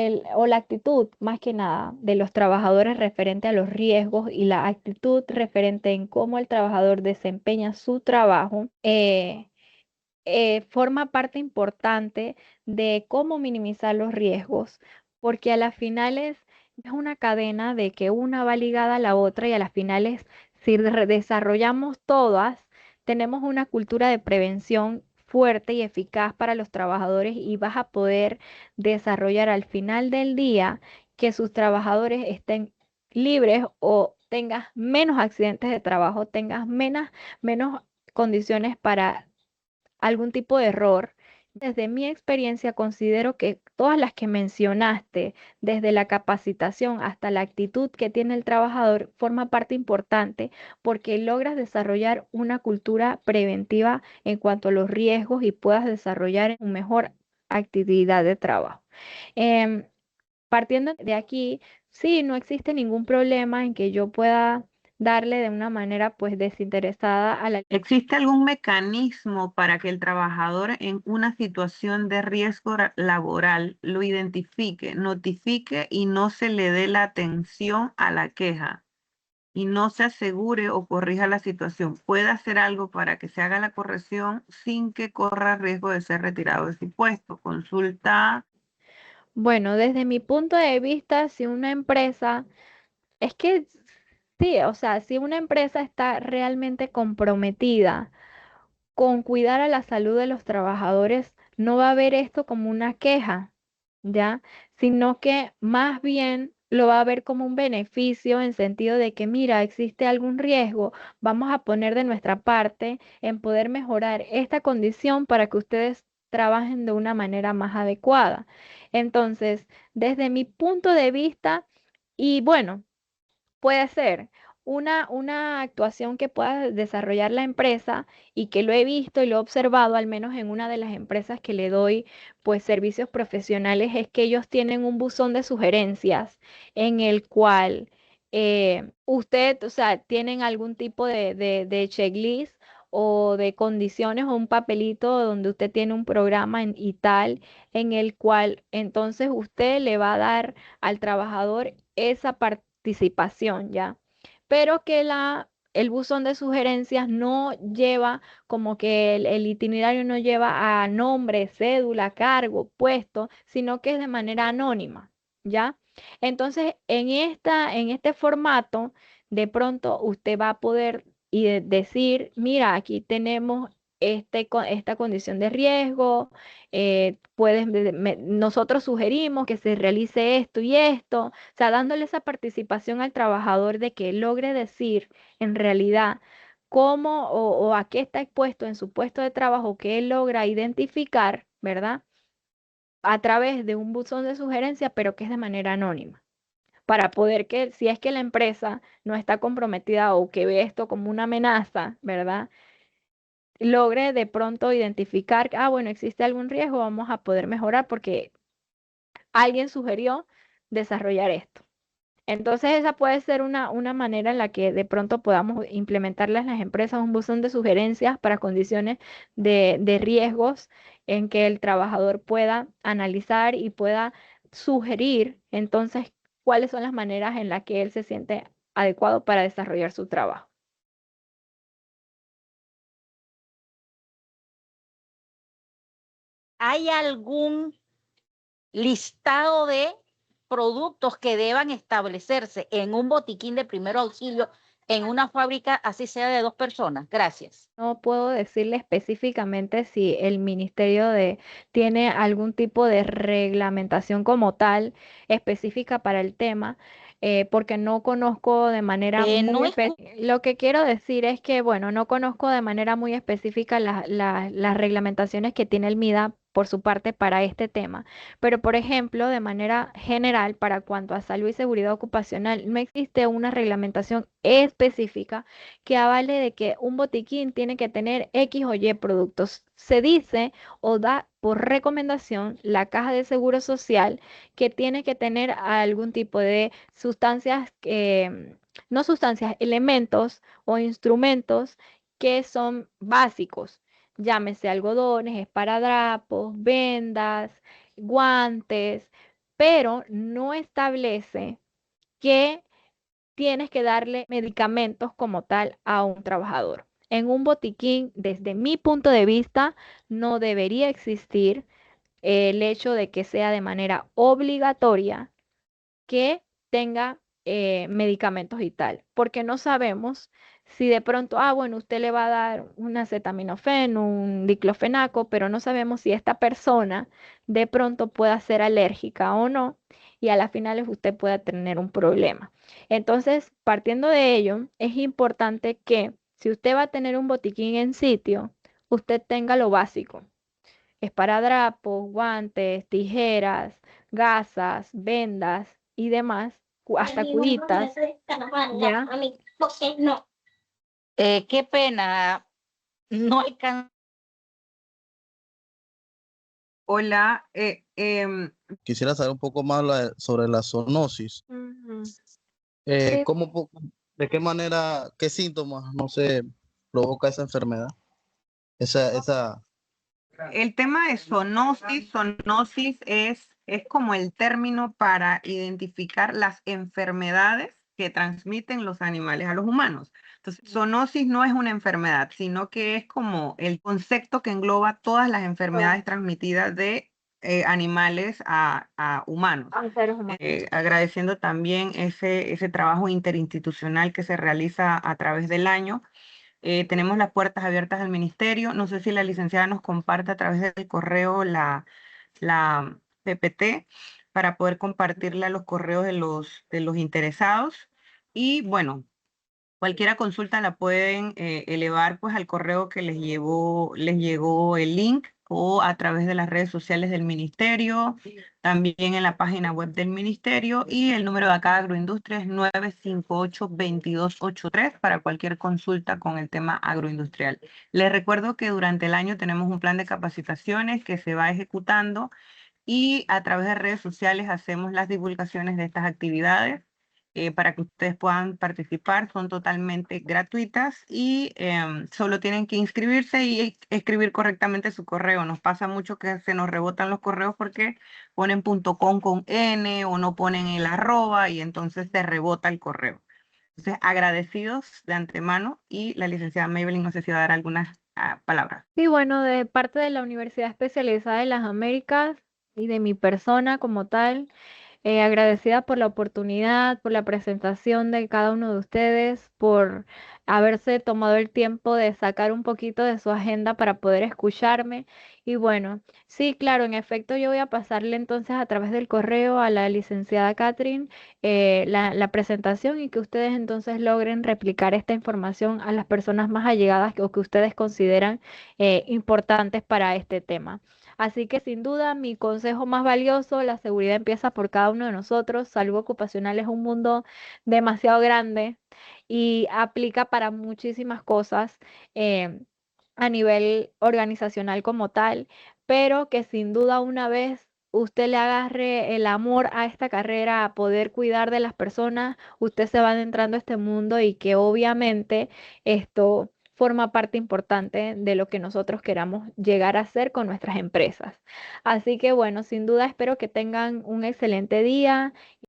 la actitud, más que nada, de los trabajadores referente a los riesgos y la actitud referente en cómo el trabajador desempeña su trabajo, forma parte importante de cómo minimizar los riesgos, porque a las finales es una cadena de que una va ligada a la otra, y a las finales, si desarrollamos todas, tenemos una cultura de prevención fuerte y eficaz para los trabajadores, y vas a poder desarrollar al final del día que sus trabajadores estén libres o tengas menos accidentes de trabajo, tengas menos condiciones para algún tipo de error. Desde mi experiencia, considero que todas las que mencionaste, desde la capacitación hasta la actitud que tiene el trabajador, forma parte importante porque logras desarrollar una cultura preventiva en cuanto a los riesgos y puedas desarrollar una mejor actividad de trabajo. Em, Partiendo de aquí, sí, no existe ningún problema en que yo pueda darle de una manera pues desinteresada a la... ¿Existe algún mecanismo para que el trabajador en una situación de riesgo laboral lo identifique, notifique y no se le dé la atención a la queja y no se asegure o corrija la situación? ¿Puede hacer algo para que se haga la corrección sin que corra riesgo de ser retirado de su puesto? Consulta. Bueno, desde mi punto de vista, si una empresa, es que sí, o sea, si una empresa está realmente comprometida con cuidar a la salud de los trabajadores, no va a ver esto como una queja, ¿ya? Sino que más bien lo va a ver como un beneficio, en sentido de que, mira, existe algún riesgo, vamos a poner de nuestra parte en poder mejorar esta condición para que ustedes trabajen de una manera más adecuada. Entonces, desde mi punto de vista, y bueno, puede ser una actuación que pueda desarrollar la empresa, y que lo he visto y lo he observado, al menos en una de las empresas que le doy pues servicios profesionales, es que ellos tienen un buzón de sugerencias en el cual usted, o sea, tienen algún tipo de checklist o de condiciones o un papelito donde usted tiene un programa y tal, en el cual entonces usted le va a dar al trabajador esa participación, ¿ya? Pero que el buzón de sugerencias no lleva, como que el itinerario no lleva a nombre, cédula, cargo, puesto, sino que es de manera anónima, ¿ya? Entonces, en este formato, de pronto usted va a poder decir, mira, aquí tenemos esta condición de riesgo, nosotros sugerimos que se realice esto y esto, o sea, dándole esa participación al trabajador de que logre decir en realidad cómo o a qué está expuesto en su puesto de trabajo, que él logra identificar, ¿verdad? A través de un buzón de sugerencias, pero que es de manera anónima, para poder que, si es que la empresa no está comprometida o que ve esto como una amenaza, ¿verdad? Logre de pronto identificar, bueno, existe algún riesgo, vamos a poder mejorar porque alguien sugirió desarrollar esto. Entonces esa puede ser una manera en la que de pronto podamos implementarlas en las empresas, un buzón de sugerencias para condiciones de riesgos en que el trabajador pueda analizar y pueda sugerir entonces cuáles son las maneras en las que él se siente adecuado para desarrollar su trabajo. ¿Hay algún listado de productos que deban establecerse en un botiquín de primer auxilio en una fábrica, así sea de 2 personas? Gracias. No puedo decirle específicamente si el tiene algún tipo de reglamentación como tal específica para el tema, porque no conozco de manera No muy es Lo que quiero decir es que, bueno, no conozco de manera muy específica las reglamentaciones que tiene el MIDA por su parte para este tema. Pero, por ejemplo, de manera general, para cuanto a salud y seguridad ocupacional, no existe una reglamentación específica que avale de que un botiquín tiene que tener X o Y productos. Se dice o da por recomendación la Caja de Seguro Social que tiene que tener algún tipo de sustancias, no sustancias, elementos o instrumentos que son básicos. Llámese algodones, esparadrapos, vendas, guantes, pero no establece que tienes que darle medicamentos como tal a un trabajador. En un botiquín, desde mi punto de vista, no debería existir el hecho de que sea de manera obligatoria que tenga medicamentos y tal, porque no sabemos si de pronto, bueno, usted le va a dar un acetaminofén, un diclofenaco, pero no sabemos si esta persona de pronto pueda ser alérgica o no, y a las finales usted pueda tener un problema. Entonces, partiendo de ello, es importante que si usted va a tener un botiquín en sitio, usted tenga lo básico: esparadrapos, guantes, tijeras, gasas, vendas y demás, hasta curitas, ¿ya? qué pena, no alcanzo. Hola, Quisiera saber un poco más sobre la zoonosis. Ujú. Eh, Sí. ¿cómo po- ¿De qué manera, qué síntomas, no sé, provoca esa enfermedad? Esa, el tema de zoonosis es como el término para identificar las enfermedades que transmiten los animales a los humanos. Entonces, zoonosis no es una enfermedad, sino que es como el concepto que engloba todas las enfermedades transmitidas de animales a humanos. A seres humanos. Agradeciendo también ese trabajo interinstitucional que se realiza a través del año. Tenemos las puertas abiertas al ministerio. No sé si la licenciada nos comparte a través del correo la PPT para poder compartirla a los correos de los interesados. Y bueno, cualquier consulta la pueden elevar pues al correo que les llegó el link, o a través de las redes sociales del ministerio, también en la página web del ministerio, y el número de acá de Agroindustria es 958-2283 para cualquier consulta con el tema agroindustrial. Les recuerdo que durante el año tenemos un plan de capacitaciones que se va ejecutando, y a través de redes sociales hacemos las divulgaciones de estas actividades para que ustedes puedan participar. Son totalmente gratuitas y solo tienen que inscribirse y escribir correctamente su correo. Nos pasa mucho que se nos rebotan los correos porque ponen .com con N o no ponen el arroba, y entonces se rebota el correo. Entonces, agradecidos de antemano, y la licenciada Maybelline no sé si va a dar algunas palabras. Sí, bueno, de parte de la Universidad Especializada de las Américas y de mi persona como tal, agradecida por la oportunidad, por la presentación de cada uno de ustedes, por haberse tomado el tiempo de sacar un poquito de su agenda para poder escucharme. Y bueno, sí, claro, en efecto, yo voy a pasarle entonces a través del correo a la licenciada Catherine la presentación, y que ustedes entonces logren replicar esta información a las personas más allegadas o que ustedes consideran importantes para este tema. Así que sin duda mi consejo más valioso: la seguridad empieza por cada uno de nosotros. Salud ocupacional es un mundo demasiado grande y aplica para muchísimas cosas eh, a nivel organizacional como tal, pero que sin duda una vez usted le agarre el amor a esta carrera, a poder cuidar de las personas, usted se va adentrando a este mundo y que obviamente esto forma parte importante de lo que nosotros queramos llegar a hacer con nuestras empresas. Así que bueno, sin duda espero que tengan un excelente día.